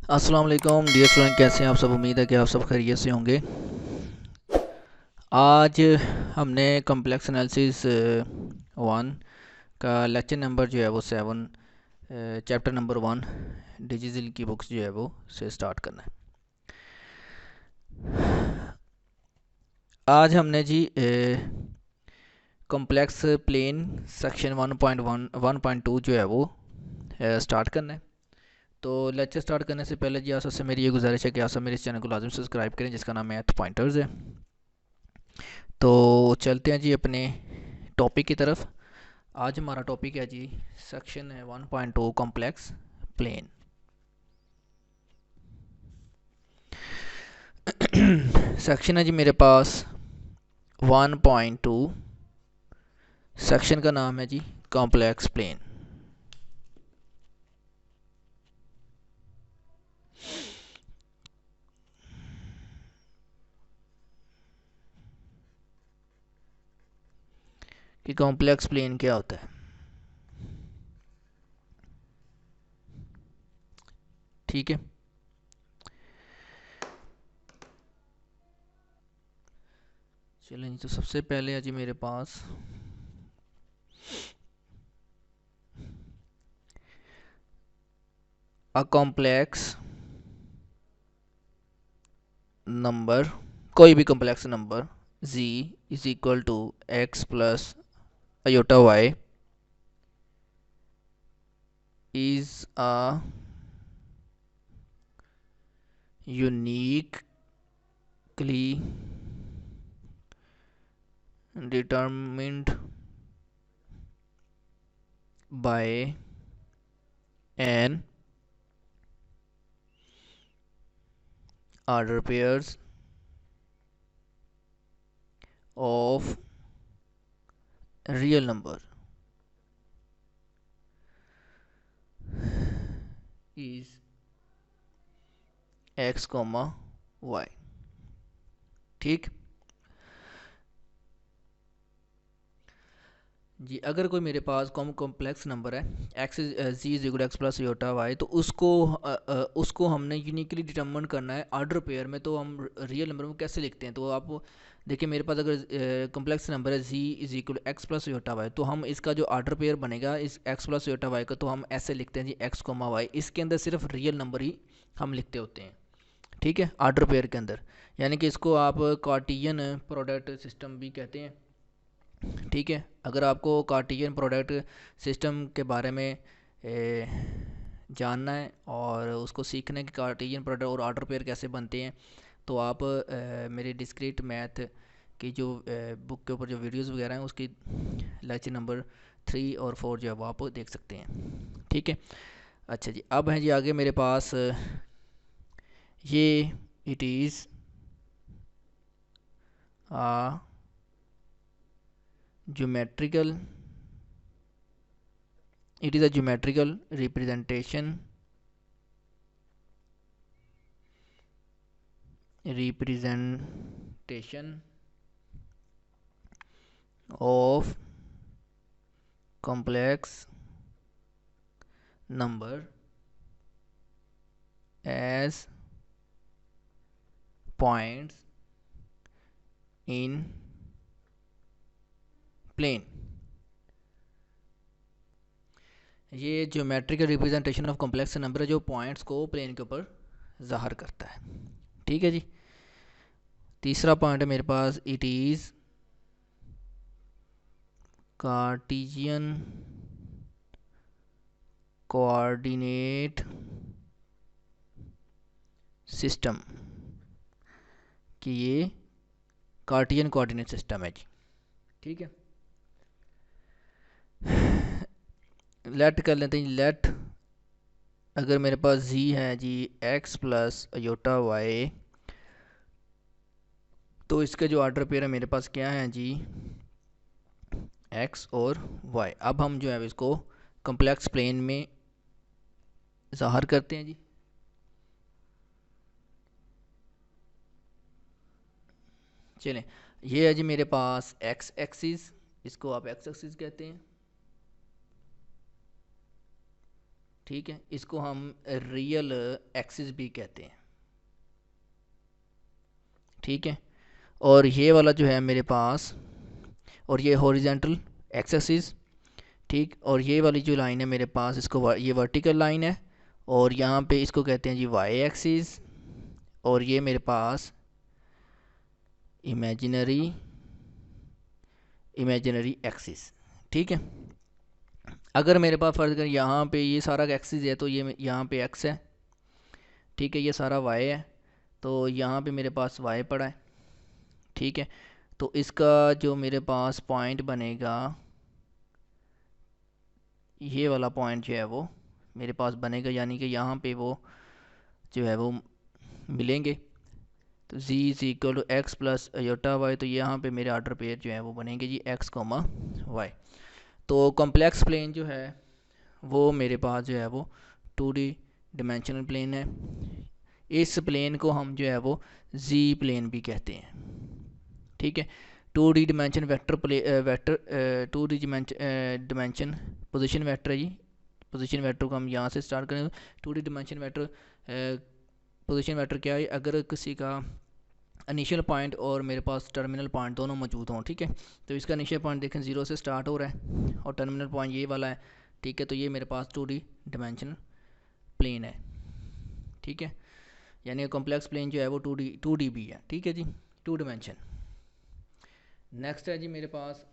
अस्सलाम वालेकुम dear student, कैसे हैं आप सब। उम्मीद है कि आप सब खैरियत से होंगे। आज हमने कॉम्प्लेक्स एनालिसिस वन का लेक्चर नंबर जो है वो 7, चैप्टर नंबर 1 डिजिटल की बुक्स जो है वो से स्टार्ट करना है। आज हमने जी कॉम्प्लेक्स प्लेन सेक्शन 1.1 1.2 जो है वो स्टार्ट करना है। तो लेक्चर स्टार्ट करने से पहले जी आप सबसे मेरी ये गुजारिश है कि आप सब मेरे इस चैनल को लाजम सब्सक्राइब करें, जिसका नाम मैथ पॉइंटर्स है। तो चलते हैं जी अपने टॉपिक की तरफ। आज हमारा टॉपिक है जी सेक्शन है 1.2 कॉम्प्लेक्स प्लेन। सेक्शन है जी मेरे पास 1.2। सेक्शन का नाम है जी कॉम्प्लेक्स प्लेन। कि कॉम्प्लेक्स प्लेन क्या होता है। ठीक है, चलें जी। तो सबसे पहले है जी मेरे पास अ कॉम्प्लेक्स नंबर, कोई भी complex number z is equal to x plus iota y is a uniquely determined by an order pairs of real number is x comma y। ठीक जी, अगर कोई मेरे पास कॉम्प्लेक्स नंबर है x z is equal x plus iota y, तो उसको हमने uniquely determine करना है ऑर्डर पेयर में। तो हम रियल नंबर में कैसे लिखते हैं, तो आप देखिए मेरे पास अगर कॉम्प्लेक्स नंबर है z is equal x plus iota y, तो हम इसका जो ऑर्डर पेयर बनेगा इस एक्स प्लस योटा वाई का, तो हम ऐसे लिखते हैं जी एक्स कोमा वाई। इसके अंदर सिर्फ रियल नंबर ही हम लिखते होते हैं, ठीक है, ऑर्डर पेयर के अंदर। यानी कि इसको आप कार्टियन प्रोडक्ट सिस्टम भी कहते हैं। ठीक है, अगर आपको कार्टियन प्रोडक्ट सिस्टम के बारे में जानना है और उसको सीखना है कि कार्टियन प्रोडक्ट और ऑर्डर पेयर कैसे बनते हैं, तो आप मेरे डिस्क्रीट मैथ की जो बुक के ऊपर जो वीडियोस वगैरह हैं उसकी लेक्चर नंबर 3 और 4 जो है वो आप देख सकते हैं। ठीक है, अच्छा जी, अब है जी आगे मेरे पास ये it is a geometrical it is a geometrical representation of complex number as points in plane। ये geometrical representation of complex number है जो पॉइंट्स को प्लेन के ऊपर ज़ाहिर करता है। ठीक है जी, तीसरा पॉइंट है मेरे पास it is Cartesian coordinate system, कि ये कार्टियन कोऑर्डिनेट सिस्टम है जी। ठीक है, लेट कर लेते हैं। लेट अगर मेरे पास z है जी x प्लस योटा वाई, तो इसके जो ऑर्डर पेयर है मेरे पास क्या है जी x और y। अब हम जो है इसको कॉम्प्लेक्स प्लेन में ज़ाहिर करते हैं जी। चलें, ये है जी मेरे पास x एक्सिस, इसको आप x एक्सिस कहते हैं। ठीक है, इसको हम रियल एक्सिस भी कहते हैं। ठीक है, और ये वाला जो है मेरे पास, और ये हॉरिजेंटल एक्सिस। ठीक, और ये वाली जो लाइन है मेरे पास, इसको ये वर्टिकल लाइन है, और यहाँ पे इसको कहते हैं जी वाई एक्सिस, और ये मेरे पास इमेजिनरी इमेजिनरी एक्सिस। ठीक है, अगर मेरे पास फर्ज कर यहाँ पे ये सारा एक्सिस है तो ये यहाँ पे एक्स है। ठीक है, ये सारा वाई है, तो यहाँ पे मेरे पास वाई पड़ा है। ठीक है, तो इसका जो मेरे पास पॉइंट बनेगा, ये वाला पॉइंट जो है वो मेरे पास बनेगा, यानी कि यहाँ पे वो जो है वो मिलेंगे। तो z is equal to x plus iota y, तो यहाँ पे मेरे ऑर्डर पेयर जो है वो बनेंगे जी x कोमा वाई। तो कॉम्प्लेक्स प्लेन जो है वो मेरे पास जो है वो 2D डिमेंशनल प्लेन है। इस प्लेन को हम जो है वो z प्लेन भी कहते हैं। ठीक है, 2D dimension vector 2D dimension position vector है जी। पोजीशन वेक्टर को हम यहाँ से स्टार्ट करें। 2D dimension vector position vector क्या है, अगर किसी का इनिशियल पॉइंट और मेरे पास टर्मिनल पॉइंट दोनों मौजूद हों। ठीक है, तो इसका इनिशियल पॉइंट देखें 0 से स्टार्ट हो रहा है और टर्मिनल पॉइंट ये वाला है। ठीक है, तो ये मेरे पास 2D डिमेंशनल प्लेन है। ठीक है, यानी कॉम्प्लेक्स प्लेन जो है वो 2D भी है। ठीक है जी, 2 डिमेंशन। नेक्स्ट है जी मेरे पास,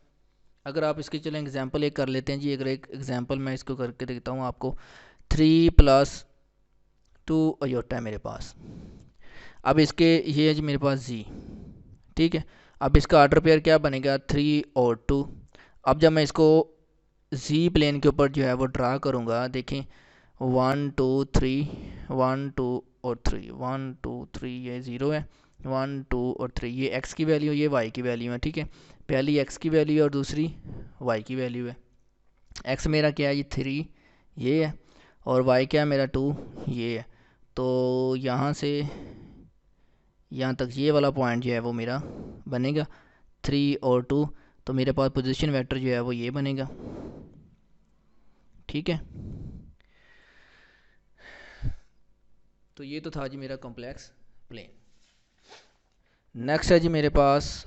अगर आप इसके चलें एग्जांपल एक कर लेते हैं जी। अगर एक एग्जांपल मैं इसको करके देखता हूँ आपको। 3+2 अयोटा है मेरे पास। अब इसके ये है जी मेरे पास जी। ठीक है, अब इसका ऑर्डर पेयर क्या बनेगा, 3 और 2। अब जब मैं इसको जी प्लेन के ऊपर जो है वो ड्रा करूँगा, देखें 1 2 3, 1 2 और 3, 1 2 3, ये 0 है, 1 2 और 3 ये x की वैल्यू, ये y की वैल्यू है। ठीक है, पहली x की वैल्यू है और दूसरी y की वैल्यू है। x मेरा क्या है, ये 3 ये है, और y क्या है मेरा 2 ये है। तो यहाँ से यहाँ तक ये वाला पॉइंट जो है वो मेरा बनेगा 3 और 2, तो मेरे पास पोजीशन वेक्टर जो है वो ये बनेगा। ठीक है, तो ये तो था जी मेरा कॉम्प्लेक्स प्लेन। नेक्स्ट है जी मेरे पास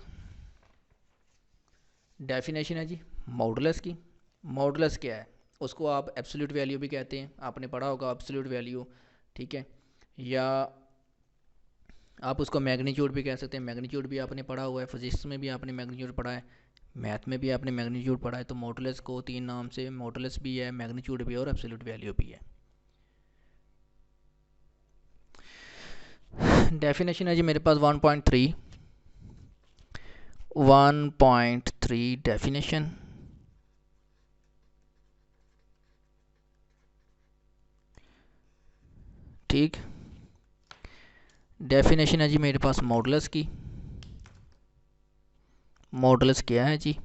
डेफिनेशन है जी मॉडुलस की। मॉडुलस क्या है, उसको आप एब्सोल्यूट वैल्यू भी कहते हैं, आपने पढ़ा होगा एब्सोल्यूट वैल्यू। ठीक है, या आप उसको मैग्नीट्यूड भी कह सकते हैं। मैग्नीट्यूड भी आपने पढ़ा हुआ है, फिजिक्स में भी आपने मैग्नीट्यूड पढ़ा है, मैथ में भी आपने मैग्नीट्यूड पढ़ा है। तो मॉडुलस को 3 नाम से, मॉडुलस भी है, मैग्नीट्यूड भी है, और एब्सोल्यूट वैल्यू भी है। डेफिनेशन है जी मेरे पास 1.3 डेफिनेशन। ठीक, डेफिनेशन है जी मेरे पास मॉडुलस की। मॉडुलस क्या है जी,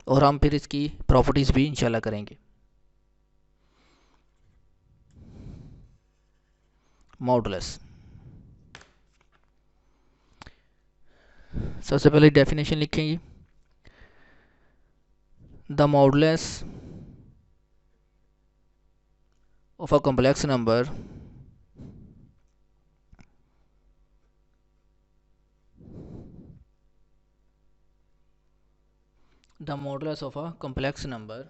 और हम फिर इसकी प्रॉपर्टीज़ भी इंशाल्लाह करेंगे। मॉडुलस, सबसे पहले डेफिनेशन लिखेंगे। The modulus of a complex number the modulus of a complex number,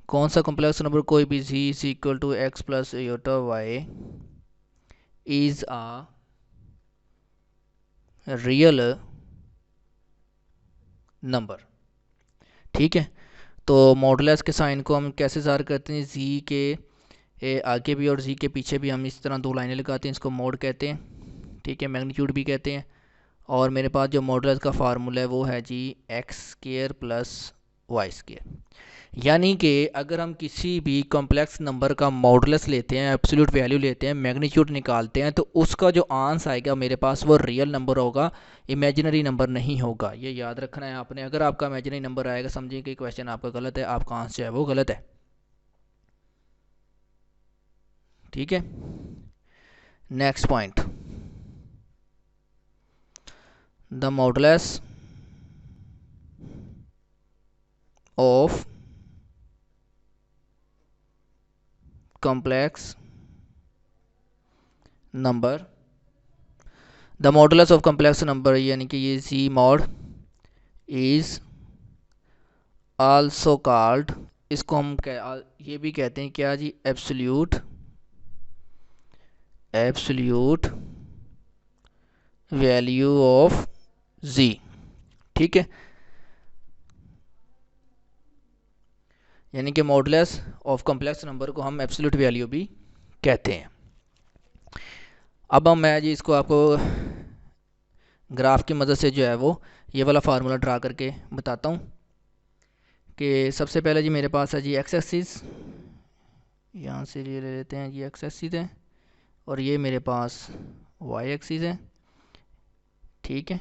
कौन सा कॉम्प्लेक्स नंबर, कोई भी z is equal to x plus iota y is a real number. ठीक है, तो मॉडुलस के साइन को हम कैसे ज़ाहिर करते हैं, z के आगे भी और z के पीछे भी हम इस तरह 2 लाइनें लगाते हैं, इसको मोड कहते हैं। ठीक है, मैग्नीट्यूड भी कहते हैं। और मेरे पास जो मॉडुलस का फार्मूला है वो है जी x square plus y square. यानी कि अगर हम किसी भी कॉम्प्लेक्स नंबर का मॉडुलस लेते हैं, एब्सोल्यूट वैल्यू लेते हैं, मैग्नीट्यूड निकालते हैं, तो उसका जो आंसर आएगा मेरे पास वो रियल नंबर होगा, इमेजिनरी नंबर नहीं होगा। ये याद रखना है आपने। अगर आपका इमेजिनरी नंबर आएगा, समझिए कि क्वेश्चन आपका गलत है, आपका आंसर है वो गलत है। ठीक है, next point, the modulus of complex number, the modulus of complex number यानी कि ये जी मॉड इज आल्सो कॉल्ड, इसको हम ये भी कहते हैं क्या जी, एब्सोल्यूट वैल्यू ऑफ जी। ठीक है, यानी कि मॉडुलस ऑफ कम्प्लेक्स नंबर को हम एब्सोल्यूट वैल्यू भी कहते हैं। अब मैं जी इसको आपको ग्राफ की मदद से जो है वो ये वाला फार्मूला ड्रा करके बताता हूँ कि सबसे पहले जी मेरे पास है जी एक्स एक्सिस, यहाँ से ये ले लेते हैं जी एक्स एक्सिस है, और ये मेरे पास वाई एक्सिस है। ठीक है,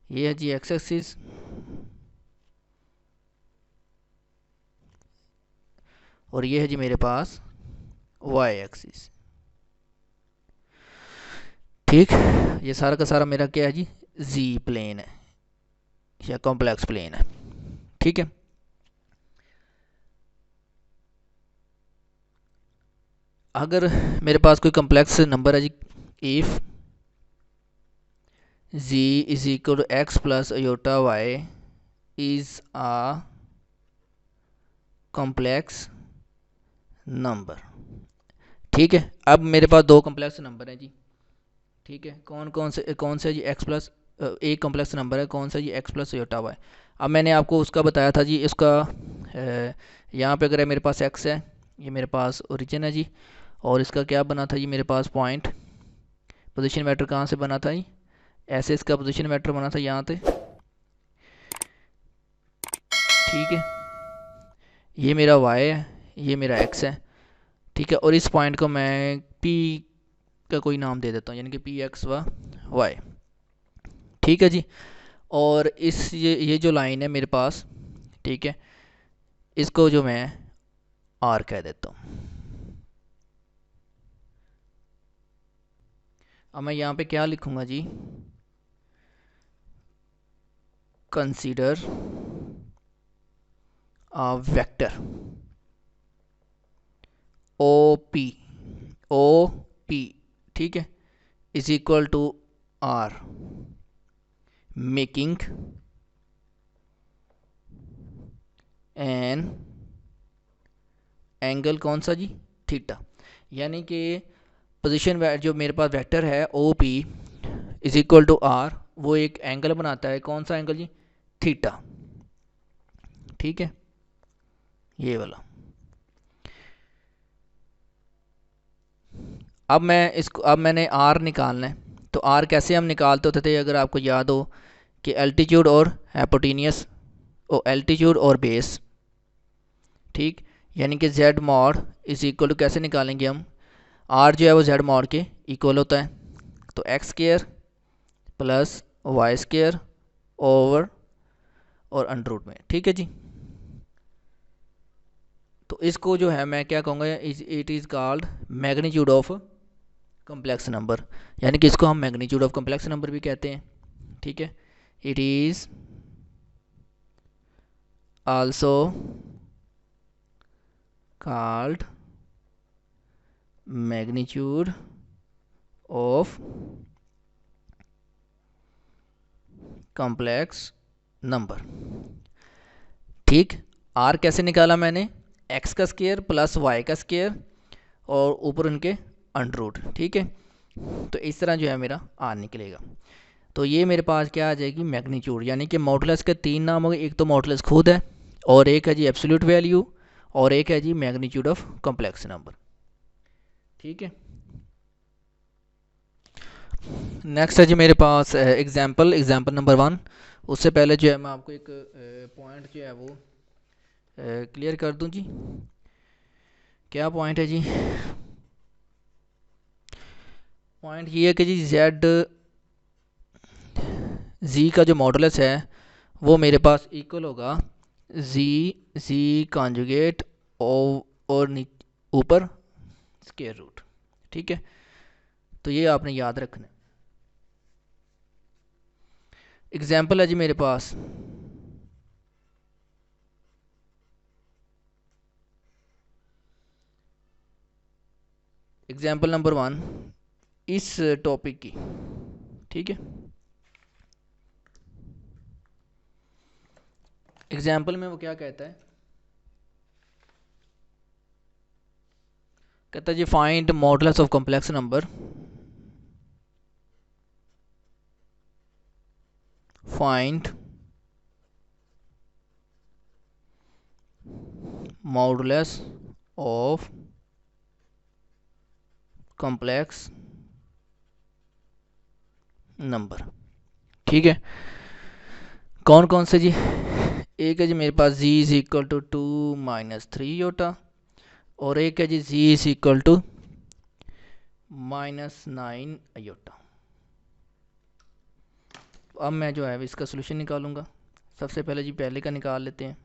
ये है जी एक्स एक्सिस, और ये है जी मेरे पास वाई एक्सिस। ठीक, ये सारा का सारा मेरा क्या है जी, जी प्लेन है या कॉम्प्लेक्स प्लेन है। ठीक है, अगर मेरे पास कोई कॉम्प्लेक्स नंबर है z, if z is equal to x plus iota y is a complex number. ठीक है, अब मेरे पास दो कॉम्प्लेक्स नंबर हैं जी। ठीक है, कौन से जी, एक्स प्लस, एक कॉम्प्लेक्स नंबर है कौन सा जी, एक्स प्लस अयोटा वाई। अब मैंने आपको उसका बताया था जी, इसका यहाँ पे अगर मेरे पास एक्स है, ये मेरे पास ओरिजिन है जी, और इसका क्या बना था जी मेरे पास पॉइंट, पोजीशन वेक्टर कहाँ से बना था जी, ऐसे इसका पोजीशन वेक्टर बना था यहाँ से। ठीक है, ये मेरा y है, ये मेरा x है। ठीक है, और इस पॉइंट को मैं p का कोई नाम दे देता हूँ, यानी कि पी एक्स व वाई। ठीक है जी, और इस ये जो लाइन है मेरे पास, ठीक है, इसको जो मैं r कह देता हूँ। अब मैं यहाँ पे क्या लिखूँगा जी, consider a vector O P, ठीक है, is equal to r making an angle कौन सा जी, थीटा। यानी कि पोजीशन जो मेरे पास वेक्टर है O P is equal to R, वो एक एंगल बनाता है, कौन सा एंगल जी, थीटा। ठीक है, ये वाला। अब मैंने आर निकालना है, तो आर कैसे हम निकालते होते थे, अगर आपको याद हो कि एल्टीट्यूड और हाइपोटेनियस, ओ एल्टीट्यूड और बेस। ठीक, यानी कि z mod is equal to कैसे निकालेंगे हम, आर जो है वो जेड मॉड के इक्वल होता है, तो x square plus y square over और अंडर रूट में। ठीक है जी, तो इसको जो है मैं क्या कहूँगा, it is called magnitude of complex number, यानी कि इसको हम मैग्नीट्यूड ऑफ कम्प्लेक्स नंबर भी कहते हैं। ठीक है, it is also called magnitude of complex number. ठीक, आर कैसे निकाला मैंने, एक्स का स्क्वायर प्लस वाई का स्क्वायर और ऊपर उनके अंडर रूट। ठीक है, तो इस तरह जो है मेरा आर निकलेगा। तो ये मेरे पास क्या आ जाएगी, मैग्नीट्यूड, यानी कि मॉडुलस के तीन नाम हो गए, एक तो मॉडुलस खुद है, और एक है जी एब्सोल्यूट वैल्यू, और एक है जी मैग्नीट्यूड ऑफ कॉम्प्लेक्स नंबर। ठीक है, नेक्स्ट है जी मेरे पास एग्जाम्पल नंबर 1। उससे पहले जो है मैं आपको एक पॉइंट जो है वो क्लियर कर दूं जी। क्या पॉइंट है जी, पॉइंट ये है कि जी जी का जो मॉडुलस है वो मेरे पास इक्वल होगा जी कॉन्जुगेट और ऊपर स्क्वायर रूट। ठीक है, तो ये आपने याद रखना है। एग्जाम्पल है जी मेरे पास, एग्जाम्पल नंबर 1 इस टॉपिक की, ठीक है। एग्जाम्पल में वो क्या कहता है, कहता है जी find modulus of complex number, find modulus of complex number, ठीक है। कौन कौन से जी, एक है जी मेरे पास z इज इक्वल टू 2 - 3 और एक है जी z इज इक्वल टू -9 अब मैं जो है इसका सोल्यूशन निकालूंगा। सबसे पहले जी पहले का निकाल लेते हैं।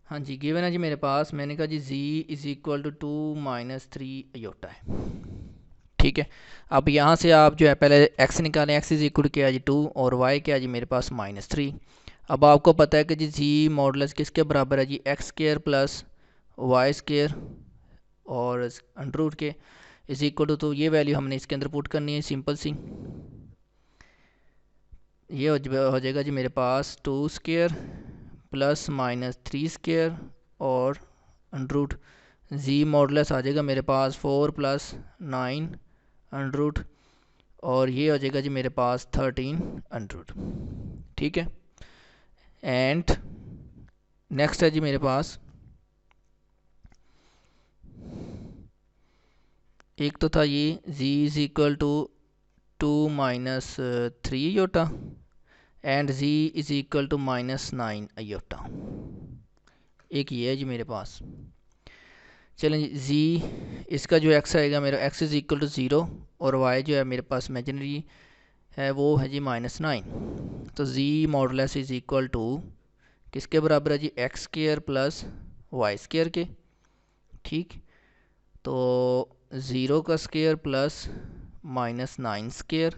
हाँ जी, गिवन है जी मेरे पास, मैंने कहा जी z इज इक्वल टू 2 - 3 है, ठीक है। अब यहाँ से आप जो है पहले x निकालें, x इज इक्वल क्या है जी 2 और y क्या है जी मेरे पास -3। अब आपको पता है कि जी z मॉडुलस किसके बराबर है जी x² प्लस वाई स्क्र और अंडर रूट के इज इक्वल टू, तो ये वैल्यू हमने इसके अंदर पुट करनी है, सिंपल सी। ये हो जाएगा जी मेरे पास 2² प्लस -3² और अंडर रूट जी मॉडुलस आ जाएगा मेरे पास 4 + 9 अंडर रूट और ये हो जाएगा जी मेरे पास 13 अंडर रूट, ठीक है। एंड नेक्स्ट है जी मेरे पास, एक तो था ये z is equal to 2 - 3 and z is equal to -9 iota, एक ये है जी मेरे पास। चलें जी, z इसका जो x आएगा मेरा x इज इक्वल टू 0 और y जो है मेरे पास इमेजिनरी है वो है जी -9, तो z modulus is equal to किसके बराबर है जी x² प्लस y² के, ठीक। तो 0 का स्क्वायर प्लस -9²,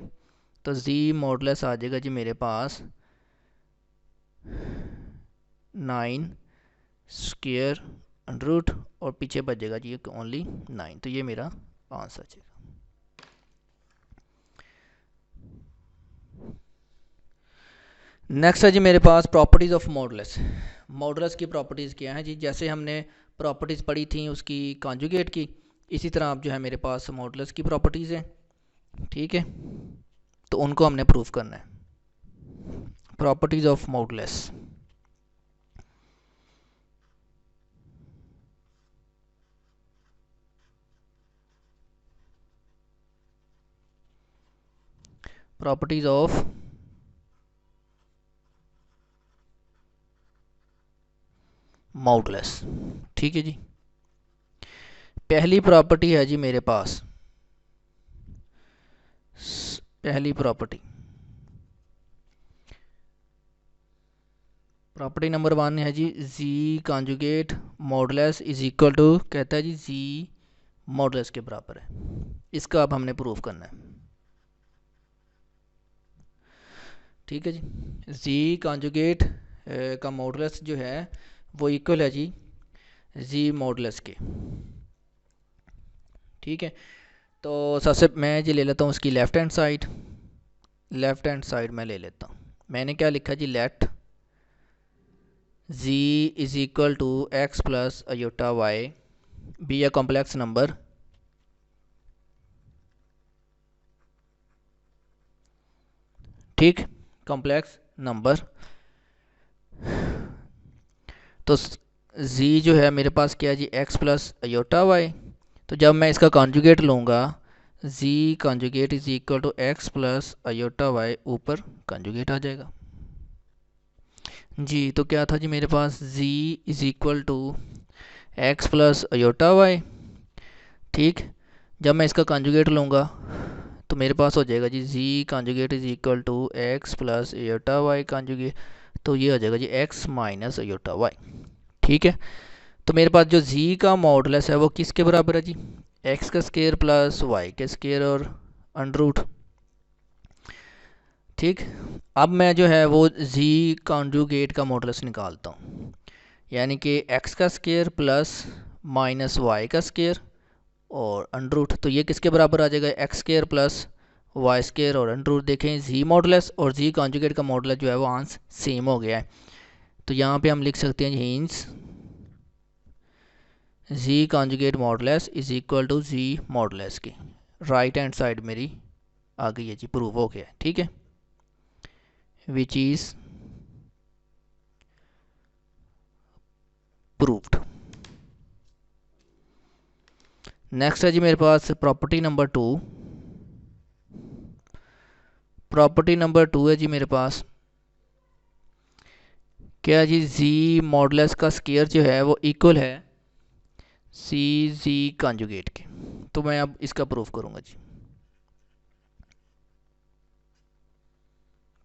तो z मॉडुलस आ जाएगा जी मेरे पास 9² अंडर रूट और पीछे बचेगा जी ओनली 9, तो ये मेरा आंसर है। नेक्स्ट है जी मेरे पास प्रॉपर्टीज़ ऑफ मॉडुलस। मॉडुलस की प्रॉपर्टीज़ क्या हैं जी, जैसे हमने प्रॉपर्टीज़ पढ़ी थी उसकी कॉन्जुगेट की, इसी तरह आप जो है मेरे पास मॉडुलस की प्रॉपर्टीज़ हैं, ठीक है। तो उनको हमने प्रूफ करना है। Properties of modulus, properties of modulus, ठीक है जी। पहली प्रॉपर्टी है जी मेरे पास, पहली प्रॉपर्टी नंबर 1 है जी z conjugate modulus is equal to, कहता है जी z मॉडुलस के बराबर है। इसका अब हमने प्रूफ करना है, ठीक है जी। z कॉन्जुगेट का मॉडुलस जो है वो इक्वल है जी z मॉडुलस के, ठीक है। तो सबसे मैं जी ले लेता हूँ उसकी लेफ़्ट हैंड साइड, मैं ले लेता हूँ। मैंने क्या लिखा जी, let z is equal to x plus iota y be a complex number, ठीक, कॉम्प्लेक्स नंबर। तो z जो है मेरे पास क्या है जी x प्लस अयोटा y, तो जब मैं इसका कॉन्जुगेट लूँगा z conjugate is equal to x plus iota y, ऊपर कॉन्जुगेट आ जाएगा जी। तो क्या था जी मेरे पास z is equal to x plus iota y, ठीक। जब मैं इसका कॉन्जुगेट लूँगा तो मेरे पास हो जाएगा जी z conjugate is equal to x plus iota y conjugate, तो ये हो जाएगा जी x माइनस अयोटा y, ठीक है। तो मेरे पास जो z का मॉडुलस है वो किसके बराबर है जी, x का स्क्वायर प्लस y के स्क्वायर और अंडर रूट। ठीक। अब मैं जो है वो जी कॉन्जुगेट का मॉडुलस निकालता हूँ, यानी कि एक्स का स्केयर प्लस माइनस वाई का स्केयर और अंडर रूट। तो ये किसके बराबर आ जाएगा, x square plus y square और अंडर रूट। देखें जी मॉडुलस और जी कॉन्जुगेट का मॉडुलस जो है वो आंस सेम हो गया है। तो यहाँ पे हम लिख सकते हैं hence z conjugate modulus is equal to z modulus की राइट हैंड साइड मेरी आ गई है जी, प्रूव हो गया है। ठीक है, विच इज़ प्रूव्ड। नेक्स्ट है जी मेरे पास प्रॉपर्टी नंबर 2। प्रॉपर्टी नंबर 2 है जी मेरे पास क्या जी, जी मॉडुलस का स्केयर जो है वो इक्वल है सी जी कॉन्जुगेट के। तो मैं अब इसका प्रूफ करूंगा जी।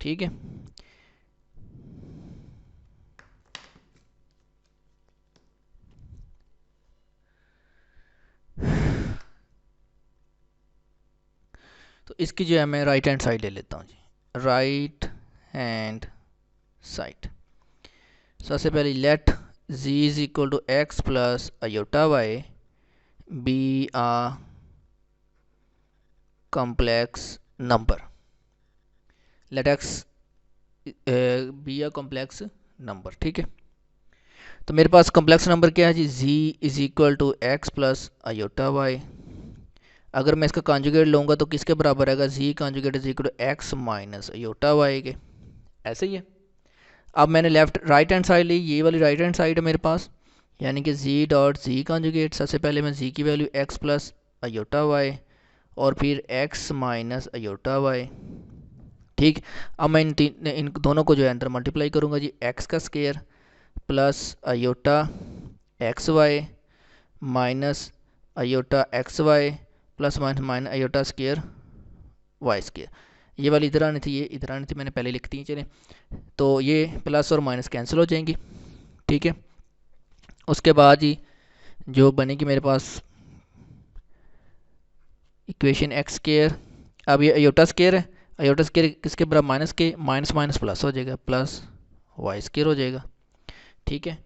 ठीक है, तो इसकी जो है मैं राइट हैंड साइड ले लेता हूँ जी, राइट हैंड साइड। सबसे पहले let z is equal to x plus iota y be a complex number. Let x be a complex number. ठीक है, तो मेरे पास कॉम्प्लेक्स नंबर क्या है जी, z is equal to x plus iota y. अगर मैं इसका कॉन्जुगेट लूँगा तो किसके बराबर आएगा, z conjugate is equal to x minus iota y के। ऐसे ही है। अब मैंने लेफ्ट राइट हैंड साइड ली, ये वाली राइट हैंड साइड है मेरे पास, यानी कि z डॉट z कॉन्जुगेट। सबसे पहले मैं z की value x plus iota y और फिर x माइनस अयोटा वाई। ठीक, अब मैं इन दोनों को जो है अंदर मल्टीप्लाई करूँगा जी, x का square plus iota x y minus iota x y plus minus minus iota square y square. ये वाली इधर आनी थी, ये इधर आनी थी, मैंने पहले लिख दी। चलें, तो ये प्लस और माइनस कैंसिल हो जाएंगी। ठीक है, उसके बाद ही जो बनेगी मेरे पास इक्वेशन एक्स स्केयर। अब ये अयोटा स्केयर है, अयोटा स्केयर किसके बराबर, माइनस के, माइनस माइनस प्लस हो जाएगा, प्लस वाई स्केयर हो जाएगा। ठीक है,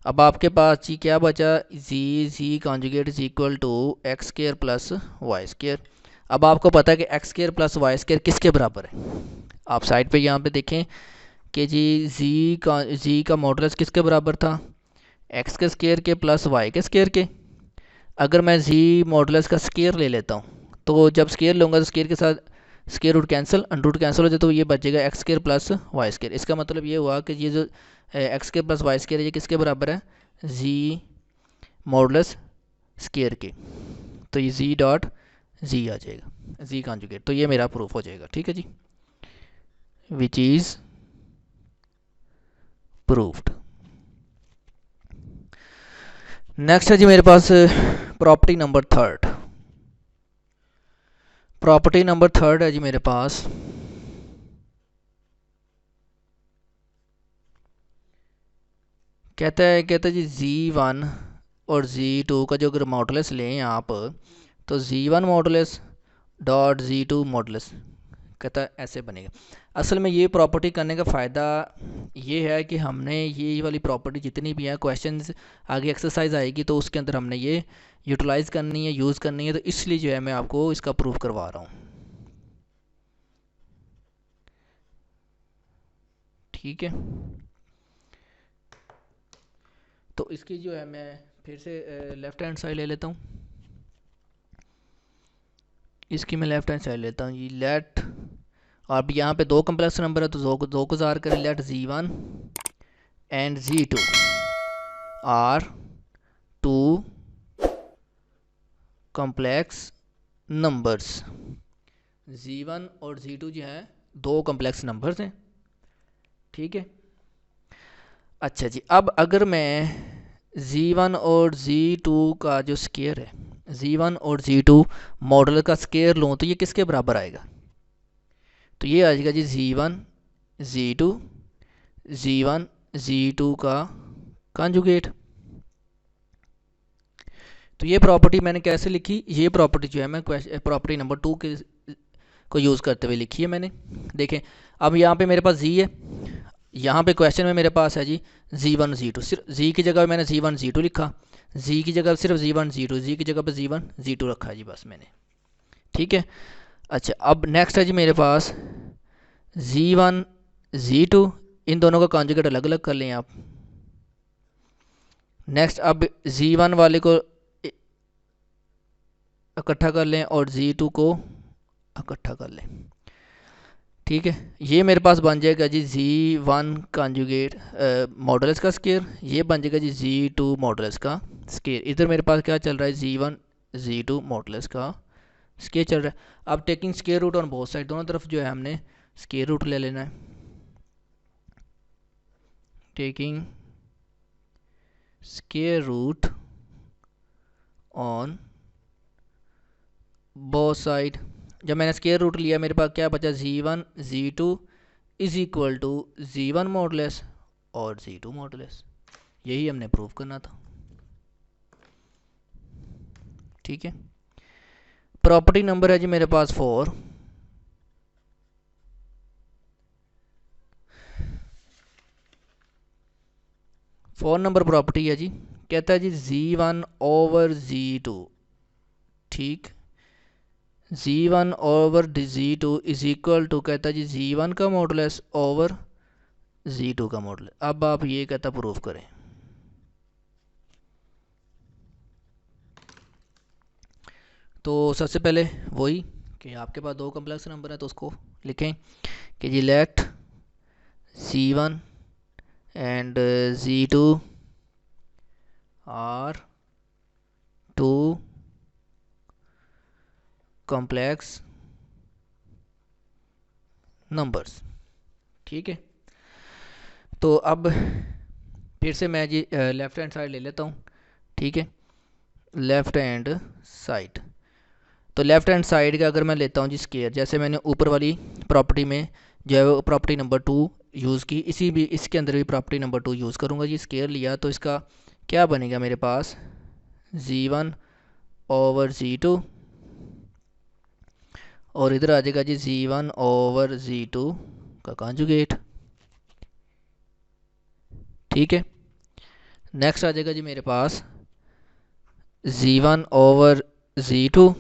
अब आपके पास जी क्या बचा, जी z conjugate is equal to x square plus y square. अब आपको पता है कि x square plus y square किसके बराबर है। आप साइड पे यहाँ पे देखें कि जी का मॉडुलस किसके बराबर था, एक्स के स्केयर के प्लस वाई के स्केयर के। अगर मैं जी मॉडुलस का स्केयर ले लेता हूँ तो जब स्केयर लूँगा तो स्केयर के साथ square root cancel, under root cancel हो जाए, तो ये बचेगा x square plus y square. इसका मतलब ये हुआ कि ये जो x square plus y square है ये किसके बराबर है, जी मॉडुलस स्केयर के। तो ये जी डॉट जी आ जाएगा, जी कॉन्जुगेट। तो ये मेरा प्रूफ हो जाएगा। ठीक है जी, विच इज़ प्रूव्ड। नेक्स्ट है जी मेरे पास प्रॉपर्टी नंबर 3। प्रॉपर्टी नंबर 3 है जी मेरे पास, कहता है जी z1 और z2 का जो अगर मॉडुलस लें आप, तो z1 modulus dot z2 modulus, कहता है ऐसे बनेगा। असल में ये प्रॉपर्टी करने का फ़ायदा ये है कि हमने ये वाली प्रॉपर्टी जितनी भी है क्वेश्चंस आगे एक्सरसाइज आएगी तो उसके अंदर हमने ये यूटिलाइज़ करनी है, यूज़ करनी है। तो इसलिए जो है मैं आपको इसका प्रूफ करवा रहा हूँ। ठीक है, तो इसकी जो है मैं फिर से लेफ़्ट हैंड साइड ले लेता हूँ। इसकी मैं लेफ़्ट हैंड साइड लेता हूँ जी, लेट, और अब यहाँ पे दो कम्प्लेक्स नंबर है तो दो को ज़ार करें, let z1 and z2 are two complex numbers. z1 और z2 जो है दो कॉम्प्लेक्स नंबर्स हैं। ठीक है, अच्छा जी, अब अगर मैं z1 और z2 का जो स्केयर है, z1 और z2 मॉडल का स्केयर लूँ तो ये किसके बराबर आएगा, तो ये आ जाएगा जी z1 z2 z1 z2 का कॉन्जुगेट। तो ये प्रॉपर्टी मैंने कैसे लिखी, ये प्रॉपर्टी जो है मैं प्रॉपर्टी नंबर 2 के को यूज़ करते हुए लिखी है मैंने। देखें, अब यहाँ पे मेरे पास जी है, यहाँ पे क्वेश्चन में मेरे पास है जी Z1 Z2, सिर्फ जी की जगह मैंने Z1 Z2 लिखा, जी की जगह सिर्फ Z1 Z2, जी की जगह पे Z1 Z2 रखा जी बस मैंने। ठीक है। अच्छा अब नेक्स्ट है जी मेरे पास Z1 Z2, इन दोनों का कॉन्जुगेट अलग अलग कर लें आप। नेक्स्ट अब Z1 वाले को इकट्ठा कर लें और Z2 को इकट्ठा कर लें। ठीक है, ये मेरे पास बन जाएगा जी Z1 कॉन्जुगेट मॉडुलस का स्केयर, ये बन जाएगा जी Z2 मॉडुलस का स्केयर। इधर मेरे पास क्या चल रहा है, Z1 Z2 मॉडुलस का स्केयर चल रहा है। अब taking square root on both side, दोनों तरफ जो है हमने स्केयर रूट ले लेना है। Taking square root on both side, जब मैंने स्केयर रूट लिया मेरे पास क्या बचा, Z1 Z2 is equal to Z1 modulus और Z2 मॉडुलस, यही हमने प्रूव करना था। ठीक है, प्रॉपर्टी नंबर है जी मेरे पास 4। नंबर प्रॉपर्टी है जी, कहता है जी Z1 ओवर Z2, ठीक, Z1 over Z2 is equal to कहता है जी Z1 का मॉडुलस ओवर Z2 का मॉडुलस। अब आप ये कहता प्रूफ करें। तो सबसे पहले वही कि आपके पास दो कम्प्लेक्स नंबर है तो उसको लिखें कि जी let Z1 and Z2 are two complex numbers. ठीक है, तो अब फिर से मैं जी लेफ़्ट हैंड साइड ले लेता हूँ। ठीक है, लेफ़्ट हैंड साइड, तो लेफ़्ट हैंड साइड का अगर मैं लेता हूँ जी स्केयर, जैसे मैंने ऊपर वाली प्रॉपर्टी में जो है वो प्रॉपर्टी नंबर 2 यूज़ की, इसी भी इसके अंदर भी प्रॉपर्टी नंबर 2 यूज़ करूँगा जी। स्केयर लिया तो इसका क्या बनेगा मेरे पास, Z1 ओवर Z2 और इधर आ जाएगा जी Z1 ओवर Z2 का कॉन्जुगेट। ठीक है, नेक्स्ट आ जाएगा जी मेरे पास Z1 ओवर Z2,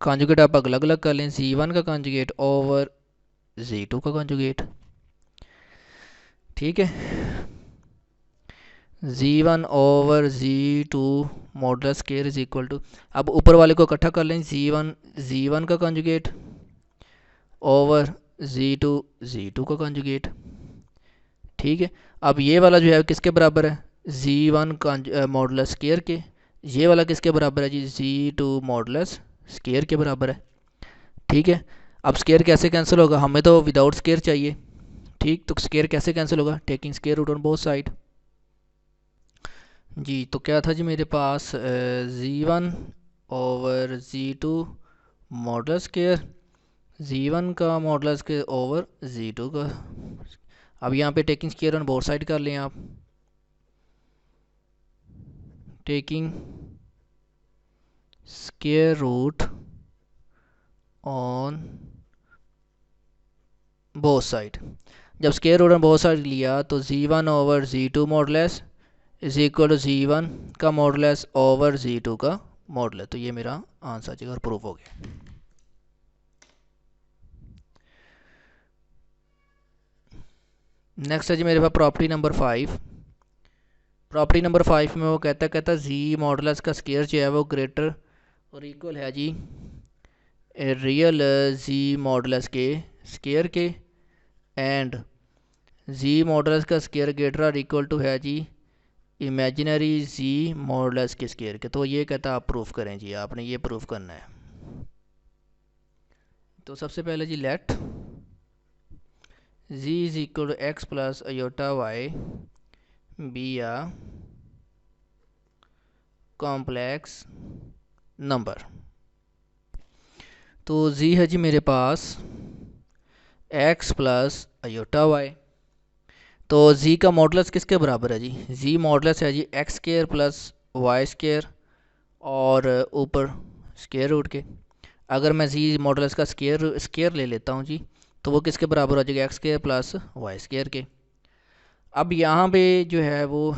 कॉन्जुगेट आप अलग अलग कर लें, Z1 का कॉन्जुगेट ओवर Z2 का कॉन्जुगेट। ठीक है, Z1 over Z2 modulus square is equal to, अब ऊपर वाले को इकट्ठा कर लें, Z1 का कॉन्जुगेट ओवर Z2 का कॉन्जुगेट। ठीक है, अब ये वाला जो है किसके बराबर है, Z1 मॉडुलस स्केयर के, ये वाला किसके बराबर है जी, Z2 मॉडुलस स्केयर के बराबर है। ठीक है, अब स्केयर कैसे कैंसिल होगा, हमें तो विदाउट स्केयर चाहिए। ठीक, तो स्केयर कैसे कैंसिल होगा, taking square root on both side. जी तो क्या था जी मेरे पास Z1 over Z2 modulus square, Z1 का मॉडुलस स्केयर ओवर Z2 का। अब यहाँ पे taking square on both side कर लें आप, taking square root on both side, जब square root on both side लिया तो Z1 over Z2 modulus is equal to Z1 का मॉडुलस ओवर Z2 का मॉडुलस। तो ये मेरा आंसर जी और प्रूफ हो गया। नेक्स्ट है जी मेरे पास प्रॉपर्टी नंबर 5। प्रॉपर्टी नंबर 5 में वो कहता जी मॉडुलस का स्केयर जो है वो ग्रेटर और इक्वल है जी रियल जी मॉडुलस के स्केयर के, एंड जी मॉडुलस का स्केयर ग्रेटर और इक्वल टू है जी इमेजिनरी जी मॉडुलस के स्केयर के। तो ये कहता आप प्रूफ करें जी, आपने ये प्रूफ करना है। तो सबसे पहले जी let z is equal to x plus iota y be a complex number. तो z है जी मेरे पास x प्लस अयोटा वाई, तो z का मॉडुलस किसके बराबर है जी, z मॉडुलस है जी x square plus y square और ऊपर स्केयर रूट के। अगर मैं z मॉडुलस का स्केयर ले लेता हूँ जी, तो वो किसके बराबर हो जाएगा, x square plus y square के। अब यहाँ पे जो है वो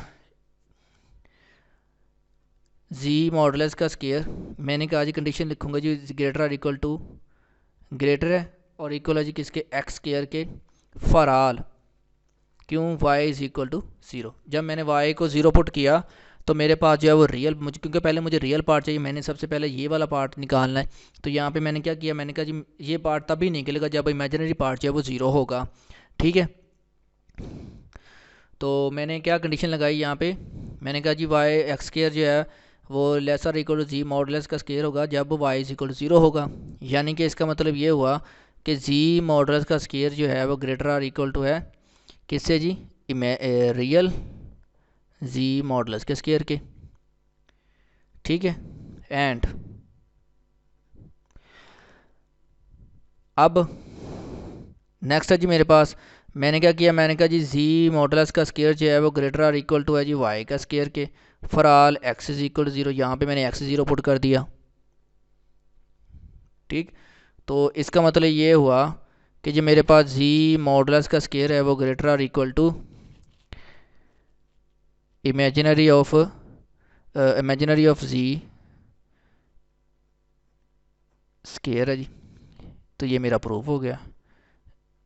जी मॉडुलस का स्क्वायर, मैंने कहा जी कंडीशन लिखूंगा जी greater or equal to, greater है और इक्वल है जी किसके, एक्स स्क्वायर के, फॉर आल, क्यों, y is equal to zero. जब मैंने y को ज़ीरो पुट किया तो मेरे पास जो है वो रियल, मुझे क्योंकि पहले मुझे रियल पार्ट चाहिए, मैंने सबसे पहले ये वाला पार्ट निकालना है। तो यहाँ पे मैंने क्या किया, मैंने कहा जी ये पार्ट तभी निकलेगा जब इमेजिनरी पार्ट जो है वो ज़ीरो होगा। ठीक है, तो मैंने क्या कंडीशन लगाई यहाँ पे, मैंने कहा जी वाई एक्स स्क्वायर जो है वो lesser equal to z modulus का स्क्वायर होगा जब y is equal to zero होगा। यानी कि इसका मतलब ये हुआ कि जी मॉडुलस का स्क्वायर जो है वो ग्रेटर आर इक्वल टू है किससे जी, रियल जी मॉडुलस के स्क्वायर के। ठीक है, एंड अब नेक्स्ट है जी मेरे पास, मैंने क्या किया, मैंने कहा जी जी मॉडुलस का स्क्वायर जो है वो ग्रेटर आर इक्वल टू है जी वाई का स्क्वायर के, for all x is equal to zero. यहाँ पे मैंने एक्स ज़ीरो पुट कर दिया। ठीक, तो इसका मतलब ये हुआ कि जो मेरे पास जी मॉडुलस का स्क्वायर है वो greater or equal to imaginary of z square है जी। तो ये मेरा प्रूफ हो गया,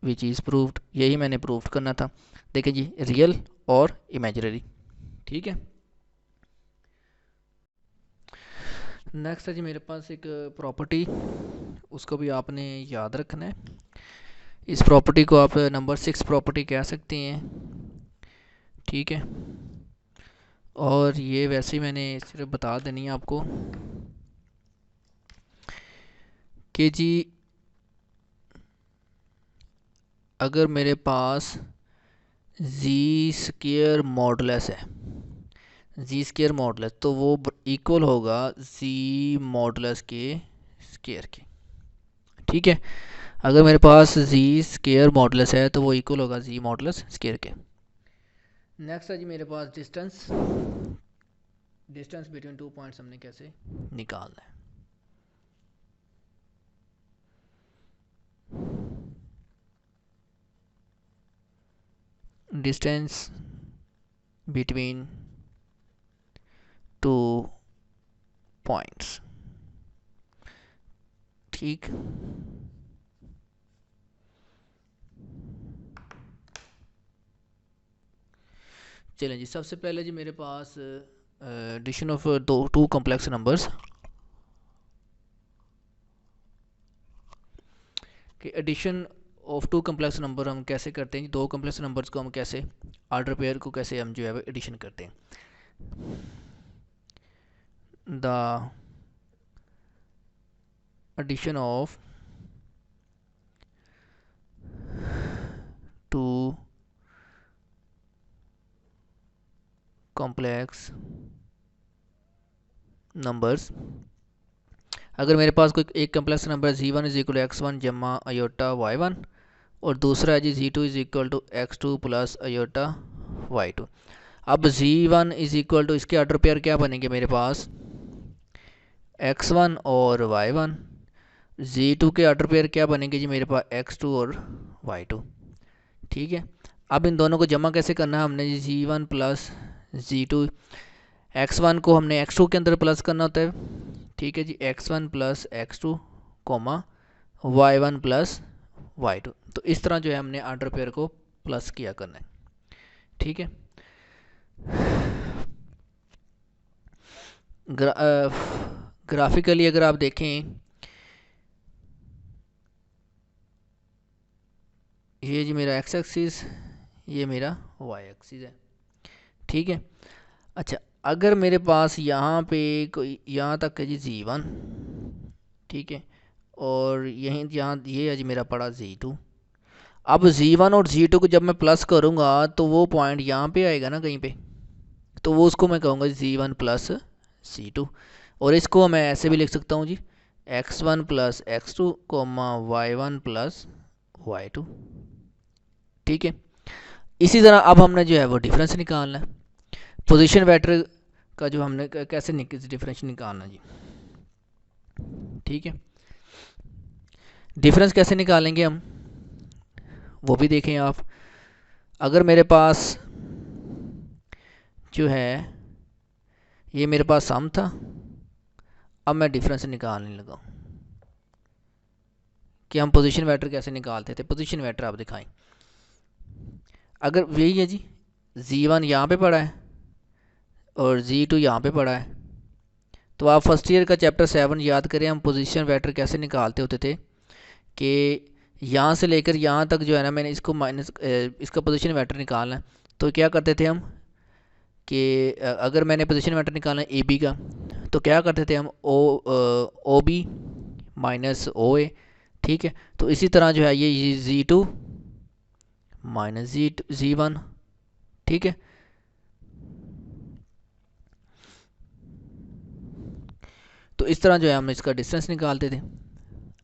विच इज़ प्रूव्ड, यही मैंने प्रूफ करना था। देखिए जी रियल और इमेजिनरी। ठीक है, नेक्स्ट है जी मेरे पास एक प्रॉपर्टी, उसको भी आपने याद रखना है। इस प्रॉपर्टी को आप नंबर 6 प्रॉपर्टी कह सकते हैं। ठीक है, और ये वैसे ही मैंने सिर्फ बता देनी है आपको कि जी अगर मेरे पास जी स्क्वायर मॉडुलस है, जी स्क्वायर मॉडुलस, तो वो इक्वल होगा जी मॉडुलस के स्क्वायर के। ठीक है, अगर मेरे पास जी स्क्वायर मॉडुलस है तो वो इक्वल होगा जी मॉडुलस स्क्वायर के। नेक्स्ट है जी मेरे पास distance, distance between two points हमने कैसे निकालना है। Distance between two points. ठीक, चलें जी, सबसे पहले जी मेरे पास addition of two complex numbers कि addition of two complex number हम कैसे करते हैं, दो कॉम्प्लेक्स नंबर्स को हम कैसे, ऑर्डर पेयर को कैसे हम जो है वो एडिशन करते हैं। The addition of two complex numbers, अगर मेरे पास कोई एक कॉम्प्लेक्स नंबर है z1 is equal to x1 जमा अयोटा y1 और दूसरा है जी z2 is equal to x2 plus iota y2। अब z1 इज इक्वल टू, इसके ऑर्डर पेयर क्या बनेंगे मेरे पास, x1 और y1। z2 के ऑर्डर पेयर क्या बनेंगे जी मेरे पास, x2 और y2। ठीक है, अब इन दोनों को जमा कैसे करना है हमने, जी z1 प्लस z2, x1 को हमने x2 के अंदर प्लस करना होता है। ठीक है जी, x1 plus x2 coma y1 plus y2। तो इस तरह जो है हमने ऑर्डर पेयर को प्लस किया करना है। ठीक है, ग्राफिकली अगर आप देखें, ये जी मेरा x एक्सिस, ये मेरा y एक्सिस है। ठीक है, अच्छा अगर मेरे पास यहाँ पे कोई, यहाँ तक है जी z1, ठीक है, और यहीं यहाँ ये है जी मेरा पड़ा z2। अब z1 और z2 को जब मैं प्लस करूँगा तो वो पॉइंट यहाँ पे आएगा ना कहीं पे, तो वो उसको मैं कहूँगा z1 प्लस c2। और इसको मैं ऐसे भी लिख सकता हूँ जी, x1 plus x2 coma y1 plus y2। ठीक है, इसी तरह अब हमने जो है वो डिफरेंस निकालना है, पोजीशन वेक्टर का जो हमने कैसे डिफरेंस निकालना जी। ठीक है, डिफरेंस कैसे निकालेंगे हम, वो भी देखें आप। अगर मेरे पास जो है ये मेरे पास सम था, अब मैं डिफरेंस निकालने लगा कि हम पोजीशन वेक्टर कैसे निकालते थे। पोजीशन वेक्टर आप दिखाएं। अगर यही है जी, Z1 यहाँ पे पड़ा है और Z2 यहाँ पे पड़ा है, तो आप फर्स्ट ईयर का चैप्टर 7 याद करें, हम पोजीशन वेक्टर कैसे निकालते होते थे कि यहाँ से लेकर यहाँ तक जो है ना, मैंने इसको माइनस इसका पोजीशन वेक्टर निकालना है। तो क्या करते थे हम कि अगर मैंने पोजीशन वेक्टर निकालना है ए बी का, तो क्या करते थे हम ओ बी माइनस ओ ए। ठीक है, तो इसी तरह जो है ये Z2 माइनस Z1। ठीक है, तो इस तरह जो है हम इसका डिस्टेंस निकालते थे।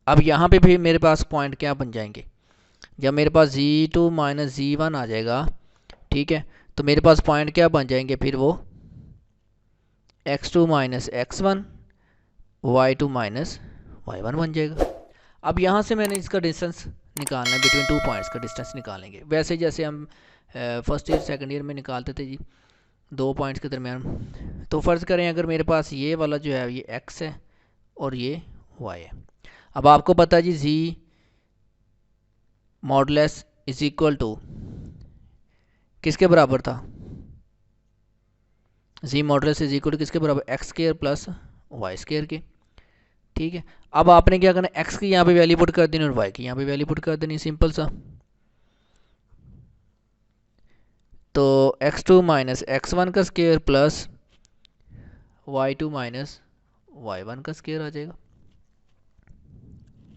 अब यहाँ पे भी मेरे पास पॉइंट क्या बन जाएंगे, जब मेरे पास Z2 माइनस Z1 आ जाएगा, ठीक है, तो मेरे पास पॉइंट क्या बन जाएंगे फिर वो x2 minus x1 y2 minus y1 बन जाएगा। अब यहाँ से मैंने इसका डिस्टेंस निकालना है, बिटवीन टू पॉइंट्स का डिस्टेंस निकालेंगे, वैसे जैसे हम फर्स्ट ईयर सेकंड ईयर में निकालते थे जी, दो पॉइंट्स के दरमियान। तो फ़र्ज़ करें अगर मेरे पास ये वाला जो है ये x है और ये y है। अब आपको पता है जी z modulus is equal to किसके बराबर था, z modulus is equal to किसके बराबर, x square plus y square के। ठीक है, अब आपने क्या करना है, x की यहाँ पे वैल्यू पुट कर देनी और y की यहाँ पे वैल्यू पुट कर देनी, सिंपल सा। तो x2 माइनस x1 का square plus y2 minus y1 का स्क्वायर आ जाएगा।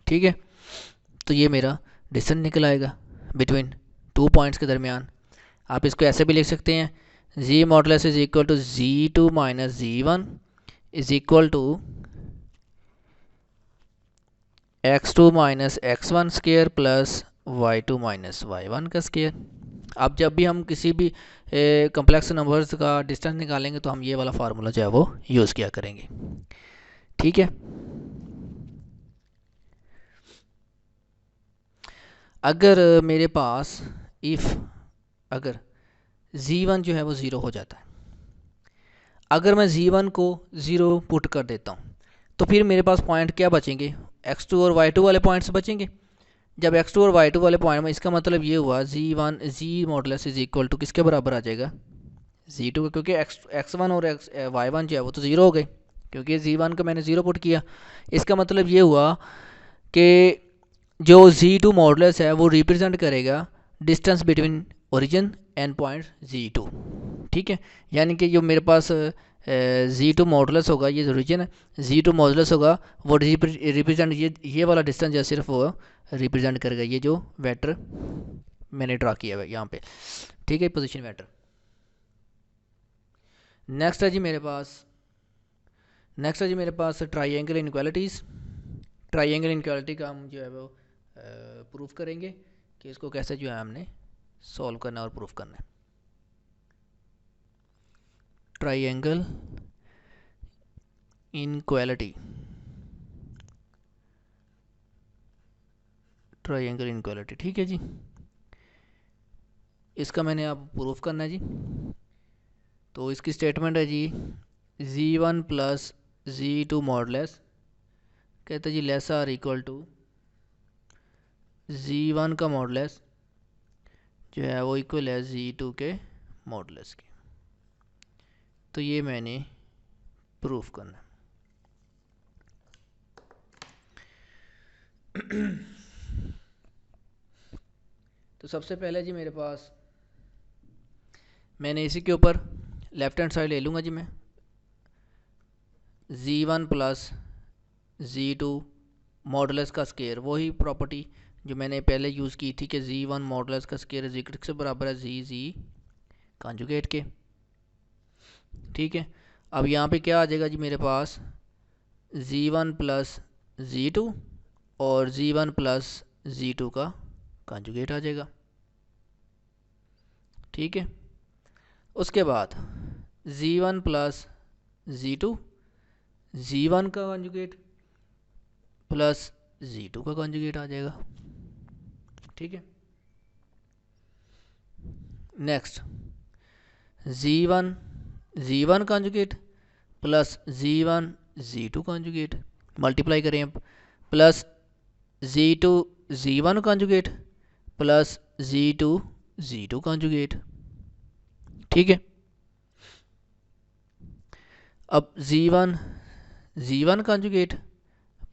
ठीक है, तो ये मेरा डिस्टेंस निकल आएगा बिटवीन टू पॉइंट्स के दरमियान। आप इसको ऐसे भी लिख सकते हैं, z modulus is equal to Z2 minus Z1 is equal to x2 minus x1 square plus y2 minus y1 का स्क्वायर। अब जब भी हम किसी भी कम्प्लेक्स नंबर्स का डिस्टेंस निकालेंगे तो हम ये वाला फार्मूला जो है वो यूज़ किया करेंगे। ठीक है, अगर मेरे पास अगर Z1 जो है वो ज़ीरो हो जाता है, अगर मैं Z1 को ज़ीरो पुट कर देता हूँ, तो फिर मेरे पास पॉइंट क्या बचेंगे, x2 और y2 वाले पॉइंट्स बचेंगे। जब x2 और y2 वाले पॉइंट में, इसका मतलब ये हुआ Z modulus is equal to किसके बराबर आ जाएगा, Z2 का, क्योंकि x1 और y1 जो है वो तो ज़ीरो हो गए, क्योंकि Z1 का मैंने ज़ीरो पुट किया। इसका मतलब ये हुआ कि जो Z2 मॉडुलस है वो रिप्रेजेंट करेगा distance between origin and point Z2। ठीक है, यानी कि जो मेरे पास Z2 मॉडुलस होगा, ये ओरिजिन है, Z2 मॉडुलस होगा वो रिप्रेजेंट ये वाला डिस्टेंस जो सिर्फ वो रिप्रेजेंट करेगा, ये जो वेक्टर मैंने ड्रा किया है यहाँ पे। ठीक है, पोजीशन वेक्टर। नेक्स्ट है जी मेरे पास ट्राइंगल इनक्वालिटीज़। ट्राइंगल इनक्वालिटी का हम जो है वो प्रूफ करेंगे कि इसको कैसे जो है हमने सॉल्व करना और प्रूफ करना है। ट्राइंगल इनक्वालिटी, ट्राइंगल इनक्वालिटी, ठीक है जी, इसका मैंने अब प्रूफ करना है जी। तो इसकी स्टेटमेंट है जी, Z1 प्लस Z2 मॉडुलस, कहते हैं जी less or equal to Z1 का मॉडुलस जो है वो इक्वल है Z2 के मॉडुलस के। तो ये मैंने प्रूफ करना है। तो सबसे पहले जी मेरे पास, मैंने इसी के ऊपर लेफ्ट हैंड साइड ले लूँगा जी मैं, Z1 प्लस Z2 मॉडुलस का स्केयर, वही प्रॉपर्टी जो मैंने पहले यूज़ की थी कि Z1 मॉडुलस का स्केयर से बराबर है Z कॉन्जुगेट के। ठीक है, अब यहाँ पे क्या आ जाएगा जी मेरे पास, Z1 प्लस Z2 और Z1 प्लस Z2 का कॉन्जुगेट आ जाएगा। ठीक है, उसके बाद Z1 प्लस Z2, Z1 का कॉन्जुगेट प्लस Z2 का कॉन्जुगेट आ जाएगा। ठीक है, next z one conjugate plus z two conjugate, multiply करें अब, plus z one conjugate plus z two conjugate. ठीक है, अब z one conjugate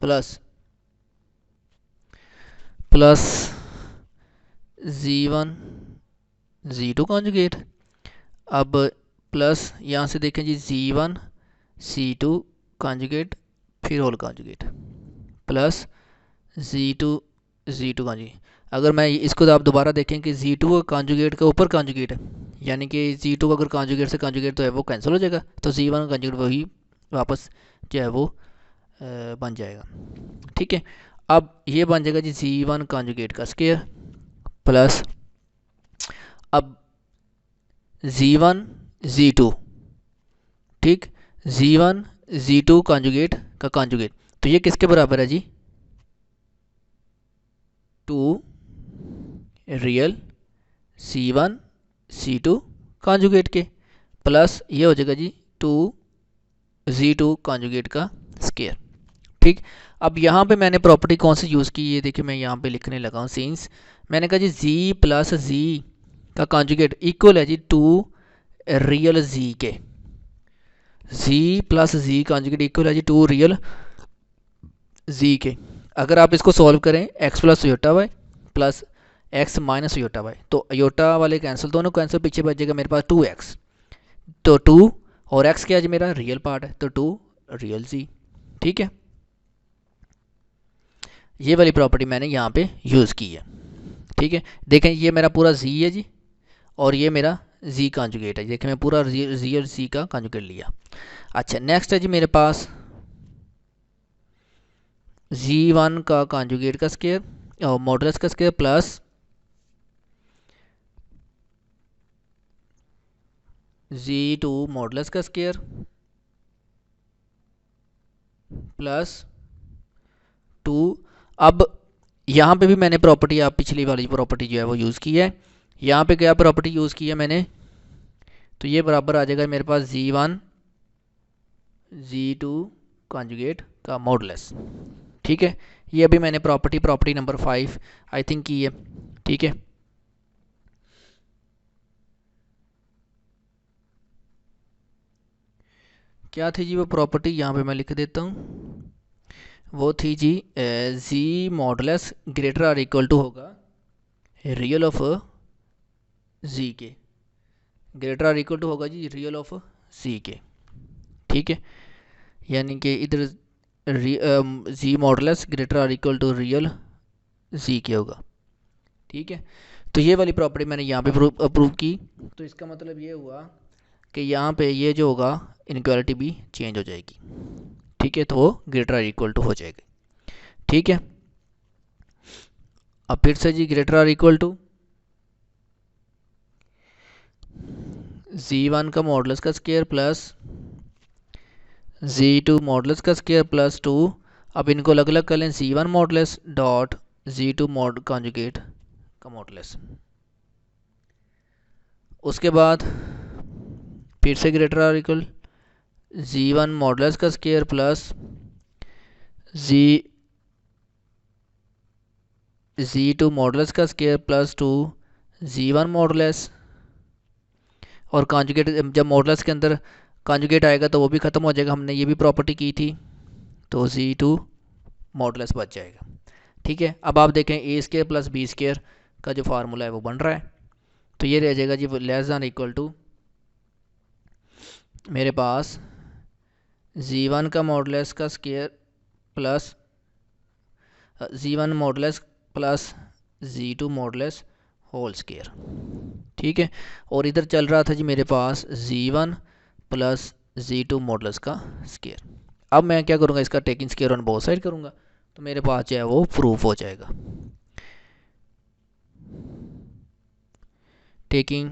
plus plus z two conjugate, अब प्लस यहाँ से देखें जी जी1 C2 कॉन्जुगेट फिर whole conjugate plus z two conjugate. अगर मैं इसको आप दोबारा देखें कि जी2 का कॉन्जुगेट का ऊपर कॉन्जुगेट है, यानी कि जी2 का अगर कॉन्जुगेट से कॉन्जुगेट तो है वो कैंसिल हो जाएगा, तो जी1 का कॉन्जुगेट वही वापस जो है वो बन जाएगा। ठीक है, अब ये बन जाएगा जी जी1 कॉन्जुगेट का स्क्वायर प्लस अब जी1 जी2, ठीक, जी1 जी2 कॉन्जुगेट का कॉन्जुगेट, तो ये किसके बराबर है जी, 2 रियल C1 C2 कॉन्जुगेट के, प्लस ये हो जाएगा जी 2 जी2 कॉन्जुगेट का स्क्वायर। ठीक, अब यहाँ पे मैंने प्रॉपर्टी कौन सी यूज़ की, ये देखिए मैं यहाँ पे लिखने लगा हूँ, सिंस मैंने कहा जी z प्लस z का कॉन्जुगेट इक्वल है जी 2 रियल z के, z plus z conjugate equal है जी 2 रियल z के। अगर आप इसको सॉल्व करें x plus iota y plus x minus iota y, तो योटा वाले कैंसिल, दोनों कैंसिल, पीछे बचेगा मेरे पास 2x, तो 2 और x क्या है जी मेरा रियल पार्ट है, तो 2 रियल z। ठीक है, ये वाली प्रॉपर्टी मैंने यहाँ पे यूज़ की है। ठीक है, देखें ये मेरा पूरा z है जी, और ये मेरा z कॉन्जुगेट है, देखें मैं पूरा रियल z का कॉन्जुगेट लिया। अच्छा, नेक्स्ट है जी मेरे पास z1 का कॉन्जुगेट का स्क्वायर और मॉडुलस का स्क्वायर प्लस z2 मॉडुलस का स्क्वायर प्लस 2। अब यहाँ पे भी मैंने प्रॉपर्टी, आप पिछली वाली प्रॉपर्टी जो है वो यूज़ की है, यहाँ पे क्या प्रॉपर्टी यूज़ की है मैंने, तो ये बराबर आ जाएगा मेरे पास z1 z2 कॉन्जुगेट का मॉडुलस। ठीक है, ये अभी मैंने प्रॉपर्टी नंबर 5 आई थिंक की है। ठीक है, क्या थी जी वो प्रॉपर्टी, यहाँ पे मैं लिख देता हूँ, वो थी जी z modulus greater or equal to होगा रियल ऑफ z के, ग्रेटर आर इक्वल टू होगा जी रियल ऑफ z के। ठीक है, यानी कि इधर z modulus greater or equal to real z के होगा। ठीक है, तो ये वाली प्रॉपर्टी मैंने यहाँ पे अप्रूव की, तो इसका मतलब ये हुआ कि यहाँ पे ये जो होगा इनक्वालिटी भी चेंज हो जाएगी। ठीक है, तो वो ग्रेटर आर इक्वल टू हो जाएगी। ठीक है, अब फिर से जी greater or equal to z1 का मॉडुलस का स्क्वायर प्लस z2 मॉडुलस का स्क्वायर प्लस 2। अब इनको अलग अलग कर लें, z1 modulus dot z2 mod conjugate का मॉडुलस। उसके बाद फिर से greater or equal z1 modulus का स्क्वायर प्लस z2 मॉडुलस का स्क्वायर प्लस 2 z1 मॉडुलस, और कॉन्जुगेट जब मॉडुलस के अंदर कॉन्जुगेट आएगा तो वो भी ख़त्म हो जाएगा, हमने ये भी प्रॉपर्टी की थी, तो z2 मॉडुलस बच जाएगा। ठीक है, अब आप देखें ए स्क्वायर प्लस बी स्क्वायर का जो फार्मूला है वो बन रहा है, तो ये रह जाएगा जी लेस दैन इक्वल टू मेरे पास z1 का मॉडुलस का square plus z1 modulus plus z2 modulus whole square. ठीक है, और इधर चल रहा था जी मेरे पास z1 प्लस z2 मॉडुलस का स्क्वायर। अब मैं क्या करूँगा, इसका taking square on both side करूँगा, तो मेरे पास जो है वो प्रूफ हो जाएगा। Taking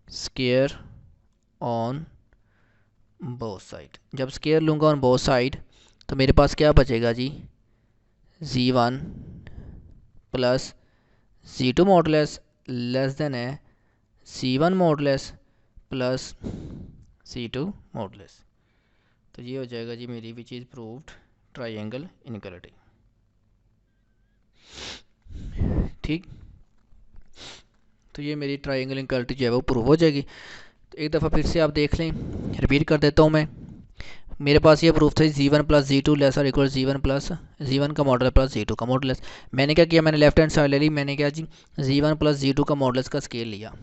square on both side, जब स्क्वायर लूँगा ऑन बोथ साइड तो मेरे पास क्या बचेगा जी, z1 प्लस z2 मॉडुलस लेस देन है C1 modulus plus C2 modulus. तो ये हो जाएगा जी मेरी which is proved triangle inequality. ठीक, तो ये मेरी ट्राइंगल इनइक्वालिटी जो है वो प्रूव हो जाएगी। तो एक दफ़ा फिर से आप देख लें, रिपीट कर देता हूँ मैं। मेरे पास ये प्रूफ था z one plus z two less और इक्वल z one plus z one का मॉडल प्लस जी टू का मॉडल। मैंने क्या किया, मैंने लेफ्ट हैंड साइड ले ली, मैंने क्या जी z one plus z two का मॉडल्स का स्केल लिया।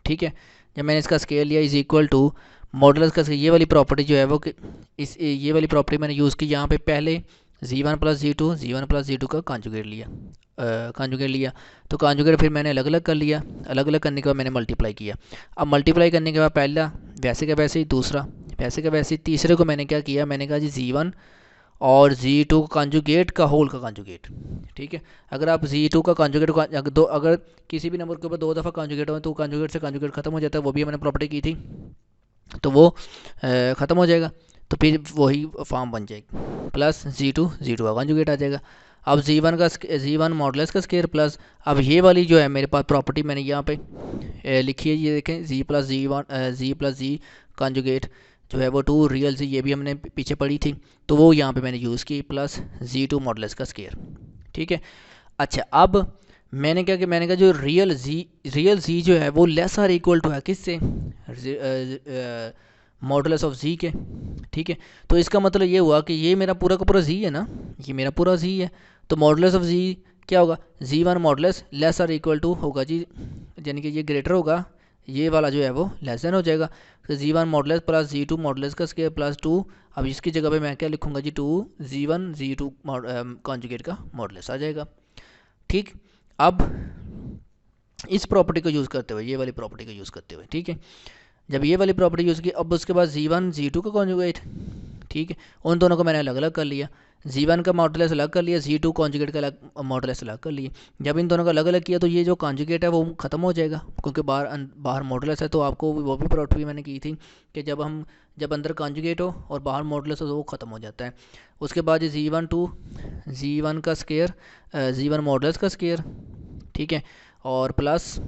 ठीक है, जब मैंने इसका स्केल लिया इज इक्वल टू मॉडल्स का, ये वाली प्रॉपर्टी जो है वो इस ये वाली प्रॉपर्टी मैंने यूज़ की यहाँ पे। पहले जी वन प्लस जी टू का कॉन्जुगेट लिया, कॉन्जुगेट लिया। तो कॉन्जुगेट फिर मैंने अलग अलग कर लिया, अलग अलग करने के बाद मैंने मल्टीप्लाई किया। अब मल्टीप्लाई करने के बाद पहला वैसे का वैसे ही, दूसरा वैसे का वैसे ही, तीसरे को मैंने क्या किया, मैंने कहा जी जी वन और जी टू का कॉन्जुगेट का होल का कॉन्जुगेट। ठीक है, अगर आप जी टू का कॉन्जुगेट अगर किसी भी नंबर के ऊपर दो दफ़ा कॉन्जुगेट हो तो कॉन्जुगेट से कॉन्जुगेट खत्म हो जाता है, वो भी मैंने प्रॉपर्टी की थी, तो वो ख़त्म हो जाएगा। तो फिर वही फॉर्म बन जाएगी, प्लस जी टू का कॉन्जुगेट आ जाएगा। अब जी वन का जी वन मॉडुलस का स्केयर प्लस, अब ये वाली जो है मेरे पास प्रॉपर्टी मैंने यहाँ पे लिखी है, ये देखें जी प्लस जी कॉन्जुगेट जो है वो टू रियल जी, ये भी हमने पीछे पढ़ी थी, तो वो यहाँ पे मैंने यूज़ की, प्लस जी टू मॉडुलस का स्केयर। ठीक है, अच्छा अब मैंने क्या कि मैंने कहा जो रियल जी जो है वो लेस आर इक्वल टू है किससे, मॉडुलस ऑफ जी के। ठीक है, तो इसका मतलब ये हुआ कि ये मेरा पूरा का पूरा जी है ना, ये मेरा पूरा जी है, तो मॉडुलस ऑफ जी क्या होगा, z one modulus less or equal to होगा जी, यानी कि ये ग्रेटर होगा, ये वाला जो है वो लेस देन हो जाएगा। तो z one modulus plus z two modulus का स्केयर प्लस टू, अब इसकी जगह पे मैं क्या लिखूंगा जी, two z one z two conjugate का मॉडुलस आ जाएगा। ठीक, अब इस प्रॉपर्टी को यूज़ करते हुए, ये वाली प्रॉपर्टी को यूज़ करते हुए, ठीक है, जब ये वाली प्रॉपर्टी यूज़ की, अब उसके बाद जी वन जी टू का कॉन्जुगेट। ठीक है, उन दोनों को मैंने अलग अलग कर लिया, जी वन का मॉडुलस अलग कर लिया, जी टू कॉन्जुगेट का अलग मॉडुलस अलग कर लिया। जब इन दोनों का अलग अलग किया तो ये जो कॉन्जुगेट है वो ख़त्म हो जाएगा, क्योंकि बाहर मॉडुलस है। तो आपको वो भी प्रॉपर्टी मैंने की थी कि जब अंदर कॉन्जुगेट हो और बाहर मॉडुलस हो तो वो ख़त्म हो जाता है। उसके बाद जी वन का स्केयर, जी वन मॉडुलस का स्केयर, ठीक है, और प्लस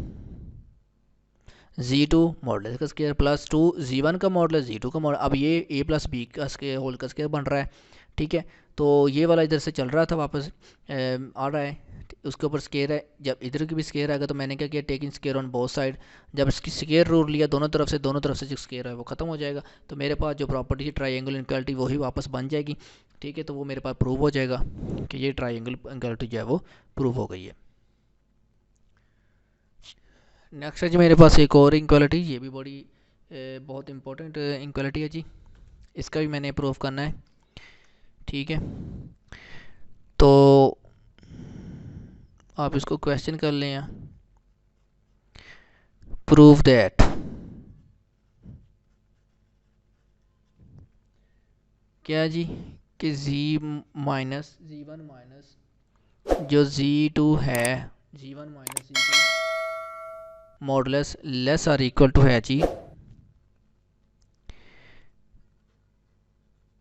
जी टू मॉडुलस का square plus to z one का मॉडुलस जी टू का मॉडल। अब ये ए प्लस बी का स्केयर होल का स्केयर बन रहा है। ठीक है, तो ये वाला इधर से चल रहा था वापस आ रहा है, उसके ऊपर स्केयर है। जब इधर की भी स्केयर आएगा तो मैंने क्या किया, taking square on both side, जब इसकी स्केयर रूल लिया दोनों तरफ से जो स्केयर है वो ख़त्म हो जाएगा। तो मेरे पास जो प्रॉपर्टी थी ट्राइंगल इनइक्वालिटी वही वापस बन जाएगी। ठीक है, तो वो मेरे पास प्रूव हो जाएगा कि ये ट्राइंगल इनइक्वालिटी जो है वो प्रूव हो गई है। नेक्स्ट है जी मेरे पास एक और इनक्वालिटी, ये भी बड़ी बहुत इंपॉर्टेंट इनक्वालिटी है जी, इसका भी मैंने प्रूव करना है। ठीक है, तो आप इसको क्वेश्चन कर लें, प्रूव दैट क्या जी कि जी वन माइनस जो जी टू है, z one minus z two modulus less or equal to है जी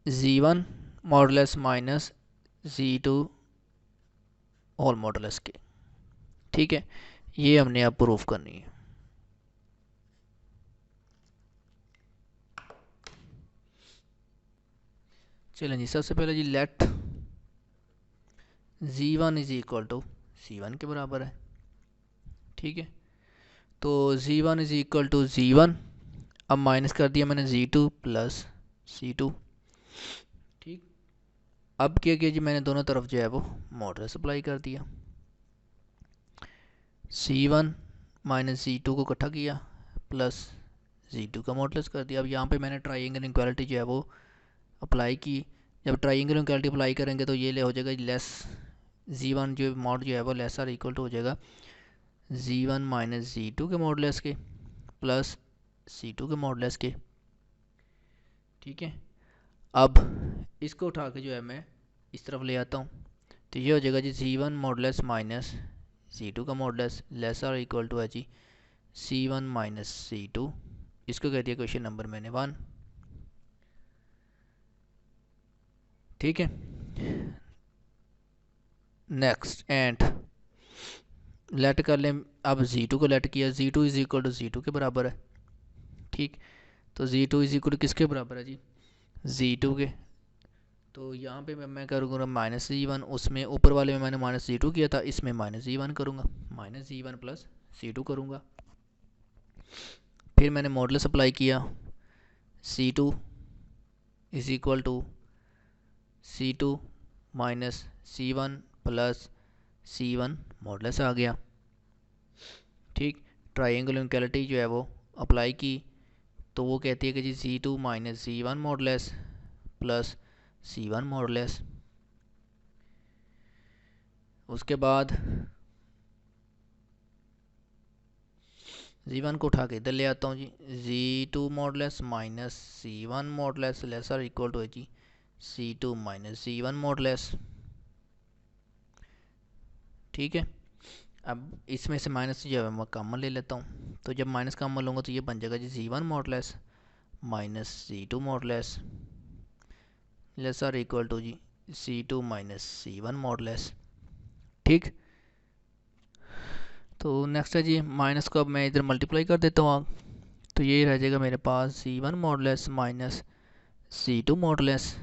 z one modulus minus z two whole modulus के। ठीक है, ये हमने अब प्रूफ करनी है। चलें जी, सबसे पहले जी let z one is equal to C one के बराबर है। ठीक है, तो z one is equal to z one, अब माइनस कर दिया मैंने z two plus C two. ठीक, अब क्या किया जी, मैंने दोनों तरफ जो है वो मॉडुलस अप्लाई कर दिया, सी वन माइनस जी टू को इकट्ठा किया प्लस जी टू का मॉडुलस कर दिया। अब यहाँ पे मैंने ट्राइंगल इनइक्वालिटी जो है वो अप्लाई की। जब ट्राइंगल इनइक्वालिटी अप्लाई करेंगे तो ये ले हो जाएगा लेस जी वन जो मॉड जो है वो लेस आर इक्वल टू हो जाएगा जी वन माइनस जी टू के मॉडुलस के प्लस सी टू के मॉडुलस के। ठीक है, अब इसको उठा के जो है मैं इस तरफ ले आता हूँ, तो ये हो जाएगा जी z one modulus minus C two का modulus less or equal to है जी C one minus C two. इसको कह दिया क्वेश्चन नंबर मैंने 1। ठीक है, नेक्स्ट एंड लेट कर लें। अब Z2 को लेट किया, Z2 is equal to Z2 के बराबर है। ठीक, तो Z2 इज इक्वल टू किसके बराबर है जी, Z2 के। तो यहाँ पे मैं करूँगा -Z1, उसमें ऊपर वाले में मैंने -Z2 किया था, इसमें -Z1 करूँगा, -Z1 प्लस Z2 करूँगा। फिर मैंने मॉडुलस अप्लाई किया, C2 is equal to C2 minus C1 plus C1 modulus आ गया। ठीक, ट्राइंगल इनक्वलिटी जो है वो अप्लाई की, तो वो कहती है कि जी C2 minus C1 modulus plus C1 modulus. उसके बाद Z1 को उठा के इधर ले आता हूँ जी, Z2 modulus minus C1 modulus lesser equal to है जी C2 माइनस C1 मॉडुलस। ठीक है, अब इसमें से माइनस जो है मैं कॉमन ले लेता हूँ, तो जब माइनस कॉमन लूँगा तो ये बन जाएगा जी C1 modulus minus C2 modulus lesser equal to जी C2 माइनस C1 मॉडुलस। ठीक, तो नेक्स्ट है जी माइनस को अब मैं इधर मल्टीप्लाई कर देता हूँ, तो ये रह जाएगा मेरे पास C1 modulus minus C2 modulus.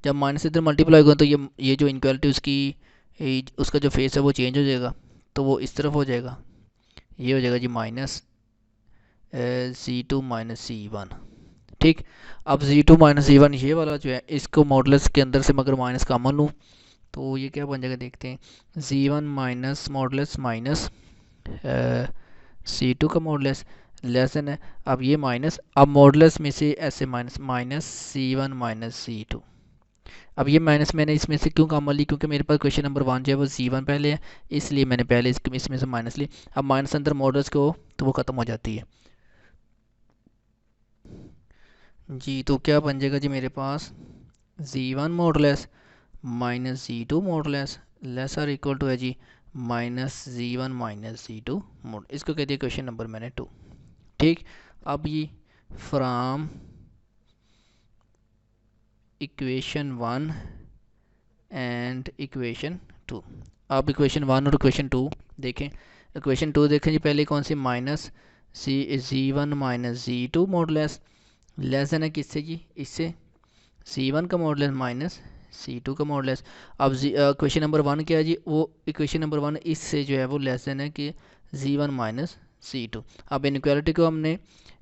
जब माइनस इधर मल्टीप्लाई होगा तो ये जो इनक्वालिटी उसका जो फेस है वो चेंज हो जाएगा, तो वो इस तरफ हो जाएगा, ये हो जाएगा जी C2 माइनस C1। ठीक, अब Z2 माइनस C1 ये वाला जो है, इसको मॉडुलस के अंदर से मगर माइनस कॉमन लूँ तो ये क्या बन जाएगा देखते हैं, Z1 minus modulus minus C2 का मॉडुलस लेसन है। अब ये माइनस, अब मॉडुलस में से ऐसे minus minus C1 minus C2। अब ये माइनस मैंने इसमें से क्यों कॉमन ली, क्योंकि मेरे पास क्वेश्चन नंबर 1 जो है वो C1 पहले है, इसलिए मैंने पहले इसमें से माइनस ली। अब माइनस अंदर मॉडुलस को तो वो ख़त्म हो जाती है जी। तो क्या बन जाएगा जी मेरे पास Z1 modulus minus Z2 modulus lesser equal to है जी -Z1 माइनस Z2 मोड, इसको कहती है क्वेश्चन नंबर मैंने 2। ठीक, अब ये फ्रॉम इक्वेशन 1 एंड इक्वेशन 2, अब इक्वेशन 1 और इक्वेशन 2 देखें। इक्वेशन 2 देखें जी, पहले कौन सी, minus Z1 minus Z2 modulus less है किससे जी, इससे C1 का मॉडुलस माइनस C2 का मॉडुलस। अब क्वेश्चन नंबर 1 क्या है जी, वो इक्वेशन नंबर 1 इससे जो है वो लेस है कि Z1 माइनस C2। अब इनक्वालिटी को हमने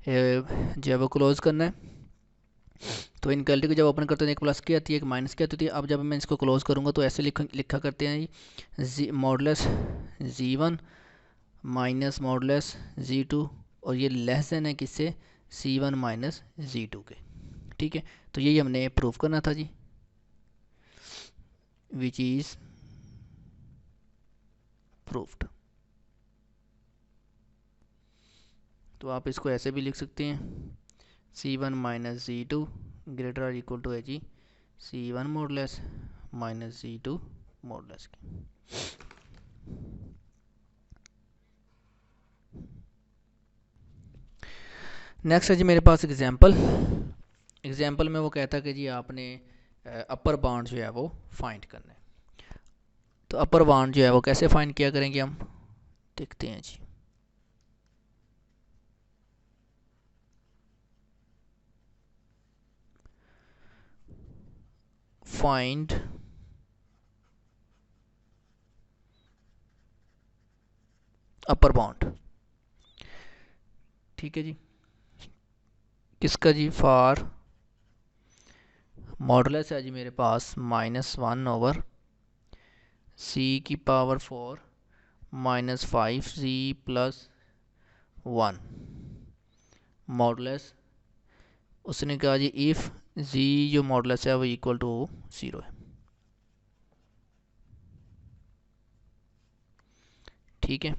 जो है वो क्लोज करना है, तो इनक्वालिटी को जब ओपन करते हैं एक प्लस की आती है एक माइनस की आती है। अब जब मैं इसको क्लोज करूँगा तो ऐसे लिखा करते हैं जी, modulus Z1 minus modulus Z2, और ये लेस देन है किससे, C1 माइनस Z2 के। ठीक है, तो यही हमने प्रूफ करना था जी, विच इज़ प्रूफ्ड। तो आप इसको ऐसे भी लिख सकते हैं, C1 माइनस Z2 ग्रेटर और इक्वल टू है जी C1 modulus minus Z2 modulus की। नेक्स्ट है जी मेरे पास एग्जाम्पल में वो कहता है कि जी आपने अपर बाउंड जो है वो फाइंड करना है। तो अपर बाउंड जो है वो कैसे फाइंड किया करेंगे हम, देखते हैं जी। फाइंड अपर बाउंड, ठीक है जी, किसका जी, फॉर मॉडुलस है जी मेरे पास -1/C⁴ -5C + 1 मॉडुलस। उसने कहा जी इफ़ जी जो मॉडुलस है वो इक्वल टू 0 है। ठीक है,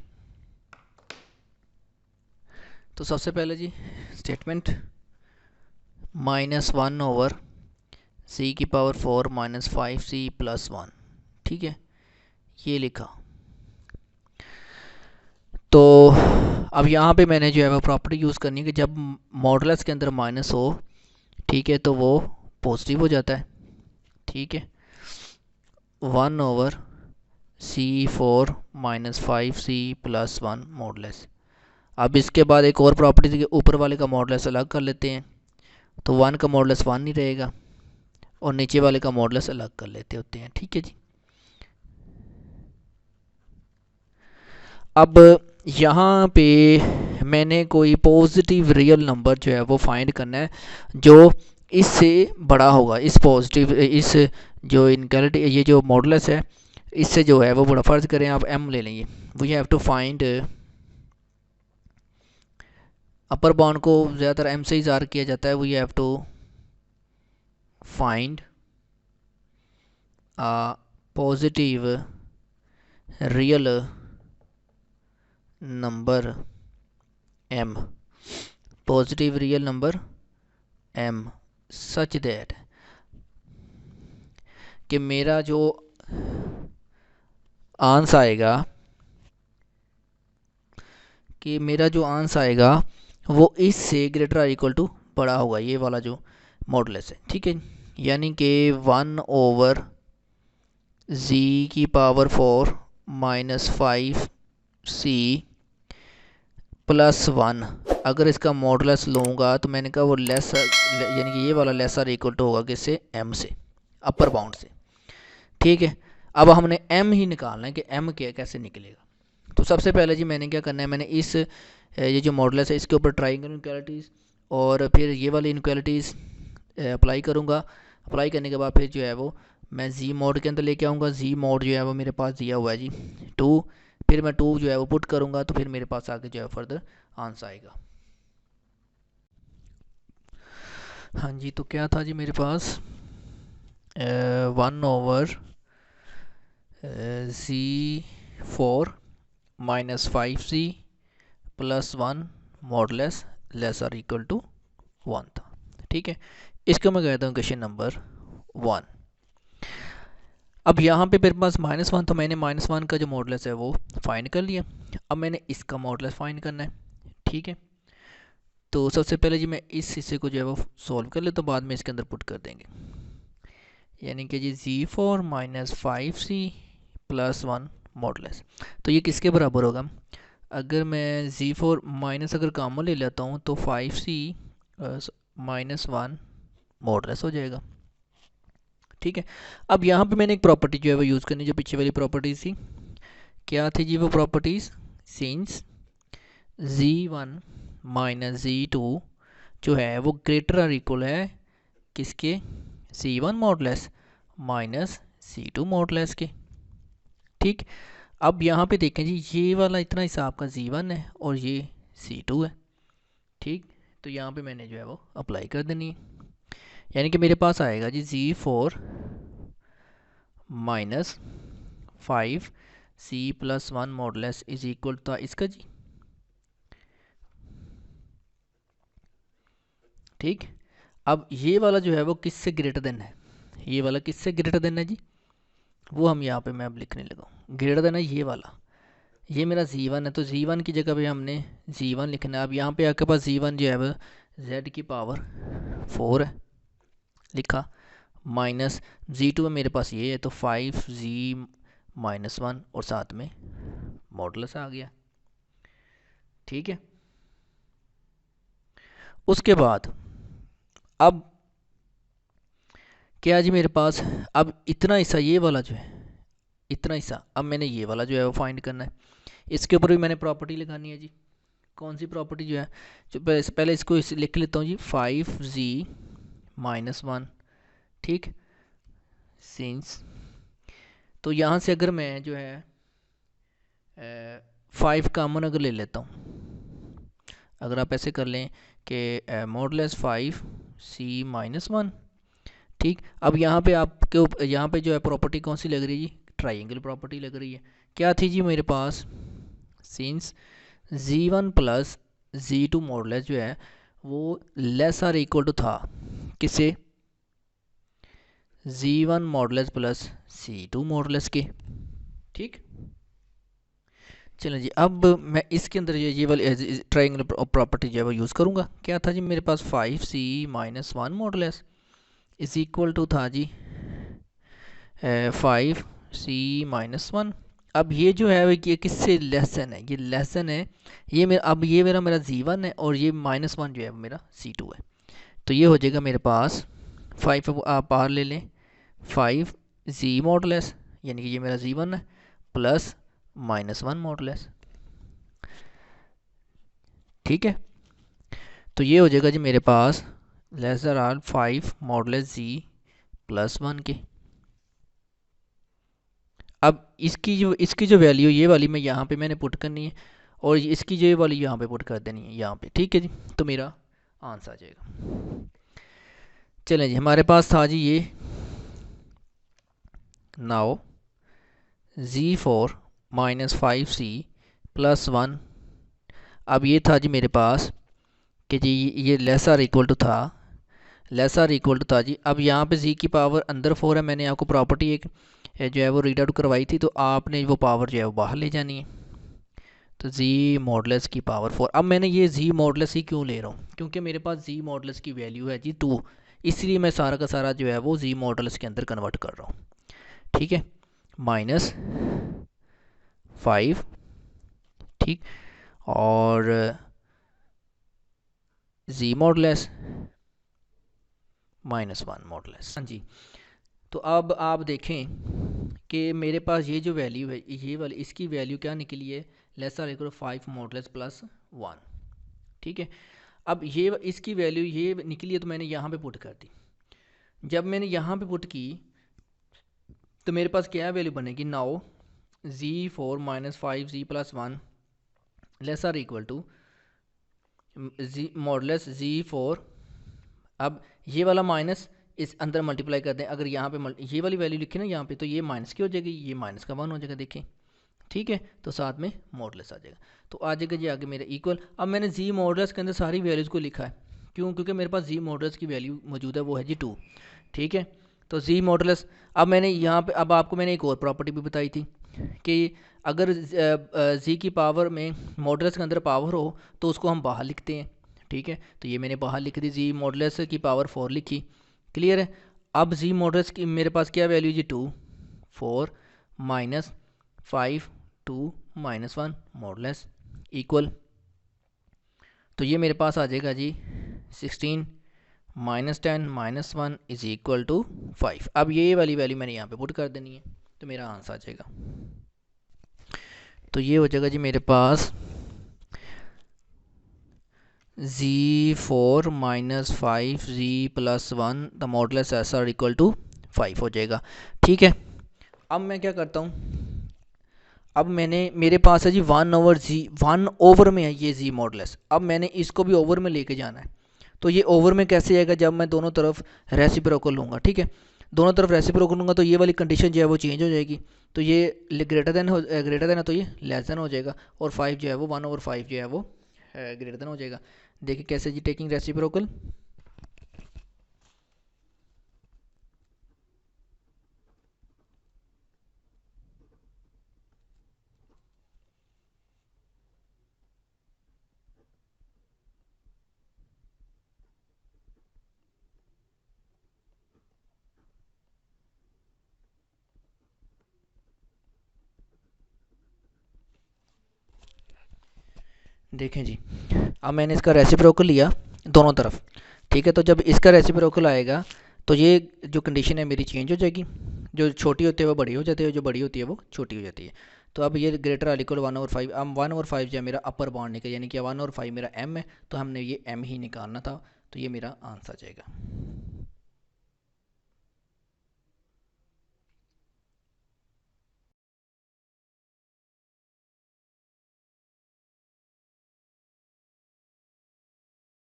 तो सबसे पहले जी स्टेटमेंट -1/C⁴ -5C + 1, ठीक है, ये लिखा। तो अब यहाँ पे मैंने जो है वो प्रॉपर्टी यूज़ करनी है कि जब मॉडुलस के अंदर माइनस हो, ठीक है, तो वो पॉजिटिव हो जाता है। ठीक है, 1/C⁴ C4-5C+1 मॉडुलस। अब इसके बाद एक और प्रॉपर्टी के ऊपर वाले का मॉडुलस अलग कर लेते हैं, तो 1 का मॉडुलस 1 नहीं रहेगा और नीचे वाले का मॉडुलस अलग कर लेते होते हैं। ठीक है जी। अब यहाँ पे मैंने कोई पॉजिटिव रियल नंबर जो है वो फाइंड करना है जो इससे बड़ा होगा, इस पॉजिटिव इस जो इनक्वालिटी ये जो मॉडुलस है इससे जो है वो बड़ा। फ़र्ज़ करें आप m ले लेंगे, we have to find upper bound को ज़्यादातर m से ही ज़ाहिर किया जाता है। We have to find a positive real number m, positive real number m such that कि मेरा जो आंसर आएगा वो इससे ग्रेटर और इक्वल टू बड़ा होगा, ये वाला जो मॉडुलस है। ठीक है, यानी कि 1/z⁴ -5c+1 अगर इसका मॉडुलस लूँगा तो मैंने कहा वो लेस यानी कि ये वाला लेस और इक्वल टू होगा किससे, m से, अपर बाउंड से। ठीक है, अब हमने m ही निकालना है कि m कैसे निकलेगा। तो सबसे पहले जी मैंने क्या करना है, मैंने इस ये जो मॉडुलस है इसके ऊपर ट्राइंगल इनक्वालिटीज़ और फिर ये वाली इनक्वालिटीज़ अप्लाई करूँगा। अप्लाई करने के बाद फिर जो है वो मैं जी मोड के अंदर लेके आऊँगा। जी मोड जो है वो मेरे पास दिया हुआ है जी 2, फिर मैं 2 जो है वो पुट करूँगा तो फिर मेरे पास आगे जो है फर्दर आंसर आएगा। हाँ जी, तो क्या था जी मेरे पास 1/z⁴ -5c+1 मॉडुलस लेस और इक्वल टू 1 था। ठीक है, इसको मैं कहता हूँ क्वेश्चन नंबर 1। अब यहाँ पे मेरे पास -1 तो मैंने -1 का जो मॉडुलस है वो फाइंड कर लिया। अब मैंने इसका मॉडुलस फाइंड करना है। ठीक है, तो सबसे पहले जी मैं इस हिस्से को जो है वो सॉल्व कर लेता हूँ, बाद में इसके अंदर पुट कर देंगे। यानी कि जी z⁴ -5c+1 मॉडुलस, तो ये किसके बराबर होगा। अगर मैं z⁴ माइनस अगर कॉमन ले लेता हूँ तो 5c -1 मॉडुलस हो जाएगा। ठीक है, अब यहाँ पे मैंने एक प्रॉपर्टी जो है वो यूज़ करनी, जो पीछे वाली प्रॉपर्टीज़ थी। क्या थी जी वो प्रॉपर्टीज़, सिंस z1 -z2 जो है वो ग्रेटर और इक्वल है किसके, c1 modulus minus c2 modulus के। ठीक, अब यहाँ पे देखें जी ये वाला इतना हिस्सा आपका z1 है और ये c2 है। ठीक, तो यहाँ पे मैंने जो है वो अप्लाई कर देनी है। यानी कि मेरे पास आएगा जी z⁴ -5c+1 modulus is equal था इसका जी। ठीक, अब ये वाला जो है वो किससे ग्रेटर देन है, ये वाला किससे ग्रेटर देन है जी, वो हम यहाँ पे मैं अब लिखने लगा हूँ। ग्रेटर देन है ये वाला, ये मेरा z1 है तो z1 की जगह पे हमने z1 लिखना है। अब यहाँ पे आपके पास z1 जो है वो z⁴ है लिखा, माइनस z2 में मेरे पास ये है तो 5z-1 और साथ में मॉडुलस आ गया। ठीक है, उसके बाद अब क्या जी मेरे पास, अब इतना हिस्सा ये वाला जो है, इतना हिस्सा अब मैंने ये वाला जो है वो फाइंड करना है। इसके ऊपर भी मैंने प्रॉपर्टी लगानी है जी। कौन सी प्रॉपर्टी जो है, जो पहले इसको लिख लेता हूँ जी 5z-1। ठीक, सिंस, तो यहाँ से अगर मैं जो है 5 कॉमन अगर ले लेता हूँ, अगर आप ऐसे कर लें कि मॉडुलस 5c-1। ठीक, अब यहाँ पे आपके यहाँ पे जो है प्रॉपर्टी कौन सी लग रही है जी, ट्राइंगल प्रॉपर्टी लग रही है। क्या थी जी मेरे पास, सिंस z1 प्लस z2 मॉडुलस जो है वो लेस और इक्वल टू था किसे, z1 modulus plus c2 modulus के। ठीक, चलो जी, अब मैं इसके अंदर ये वाली ट्राइंगल प्रॉपर्टी जो है वो यूज़ करूँगा। क्या था जी मेरे पास 5c-1 modulus is equal to था जी 5c-1 अब ये जो है ये किससे लेसन है, ये लेसन है, ये मेरा, अब ये मेरा Z1 है और ये -1 जो है वो मेरा C2 है। तो ये हो जाएगा मेरे पास 5, आप बाहर ले लें, 5Z मॉडुलस, यानी कि ये मेरा Z1 है प्लस -1 मॉडुलस। ठीक है, तो ये हो जाएगा जी मेरे पास लेसर आर 5 मॉडुलस Z +1 के। अब इसकी जो वैल्यू ये वाली मैं यहाँ पे मैंने पुट करनी है और इसकी जो ये वाली यहाँ पे पुट कर देनी है यहाँ पे। ठीक है जी, तो मेरा आंसर आ जाएगा। चलें जी, हमारे पास था जी ये नाउ Z4 -5C +1। अब ये था जी मेरे पास कि जी ये लेसर इक्वल टू था, लेसर इक्वल टू था जी। अब यहाँ पे Z की पावर अंदर 4 है, मैंने आपको प्रॉपर्टी एक जो है वो रीड आउट करवाई थी, तो आपने वो पावर जो है वो बाहर ले जानी है। तो Z मॉडुलस की पावर 4। अब मैंने ये Z मॉडुलस ही क्यों ले रहा हूँ, क्योंकि मेरे पास Z मॉडुलस की वैल्यू है जी 2, इसलिए मैं सारा का सारा जो है वो Z मॉडुलस के अंदर कन्वर्ट कर रहा हूँ। ठीक है, -5, ठीक, और Z मॉडुलस -1 मॉडुलस। हाँ जी, तो अब आप देखें कि मेरे पास ये जो वैल्यू है, ये वाली इसकी वैल्यू क्या निकली है, लेसर इक्वल 5 मॉडुलस +1। ठीक है, अब ये इसकी वैल्यू ये निकली है, तो मैंने यहाँ पे पुट कर दी। जब मैंने यहाँ पे पुट की तो मेरे पास क्या वैल्यू बनेगी, now Z4 -5Z +1 lesser equal to Z modulus Z4। अब ये वाला माइनस इस अंदर मल्टीप्लाई कर दें, अगर यहाँ पे ये वाली वैल्यू लिखी ना यहाँ पे, तो ये माइनस की हो जाएगी, ये माइनस का 1 हो जाएगा, देखें। ठीक है, तो साथ में मॉडुलस आ जाएगा, तो आ जाएगा जी आगे मेरा इक्वल। अब मैंने Z मॉडुलस के अंदर सारी वैल्यूज़ को लिखा है, क्यों, क्योंकि मेरे पास Z मॉडुलस की वैल्यू मौजूद है, वो है जी 2। ठीक है, तो Z मॉडुलस, अब मैंने यहाँ पे, अब आपको मैंने एक और प्रॉपर्टी भी बताई थी कि अगर Z की पावर में मॉडुलस के अंदर पावर हो तो उसको हम बाहर लिखते हैं। ठीक है, तो ये मैंने बाहर लिख दी, Z मॉडुलस की पावर 4 लिखी। क्लियर है, अब Z मॉडुलस की मेरे पास क्या वैल्यू जी 2, 4 -5 2 -1 मॉडुलस इक्वल, तो ये मेरे पास आ जाएगा जी 16 -10 -1 इज इक्वल टू 5। अब ये वाली वैल्यू मैंने यहाँ पे पुट कर देनी है, तो मेरा आंसर आ जाएगा। तो ये हो जाएगा जी मेरे पास Z4 -5Z +1 the modulus S R equal to 5 हो जाएगा। ठीक है, अब मैं क्या करता हूँ, अब मेरे पास है जी 1/z, 1 ओवर में है ये Z मॉडुलस। अब मैंने इसको भी ओवर में लेके जाना है, तो ये ओवर में कैसे आएगा, जब मैं दोनों तरफ रेसिप्रोकल लूँगा। ठीक है, दोनों तरफ रेसिप्रोकल लूँगा तो ये वाली कंडीशन जो है वो चेंज हो जाएगी, तो ये ग्रेटर देन है तो ये लेस देन हो जाएगा, और 5 जो है वो 1/5 जो है वो ग्रेटर देन हो जाएगा। देखिए कैसे जी, टेकिंग रेसिप्रोकल, देखें जी, अब मैंने इसका रेसिप्रोकल लिया दोनों तरफ। ठीक है, तो जब इसका रेसिप्रोकल आएगा तो ये जो कंडीशन है मेरी चेंज हो जाएगी, जो छोटी होती है वो बड़ी हो जाती है, जो बड़ी होती है वो छोटी हो जाती है। तो अब ये ग्रेटर आर इक्वल 1/5, अब 1/5 जो है मेरा अपर बाउंड निकल, यानी कि 1/5 मेरा m है, तो हमने ये m ही निकालना था, तो ये मेरा आंसर आ जाएगा।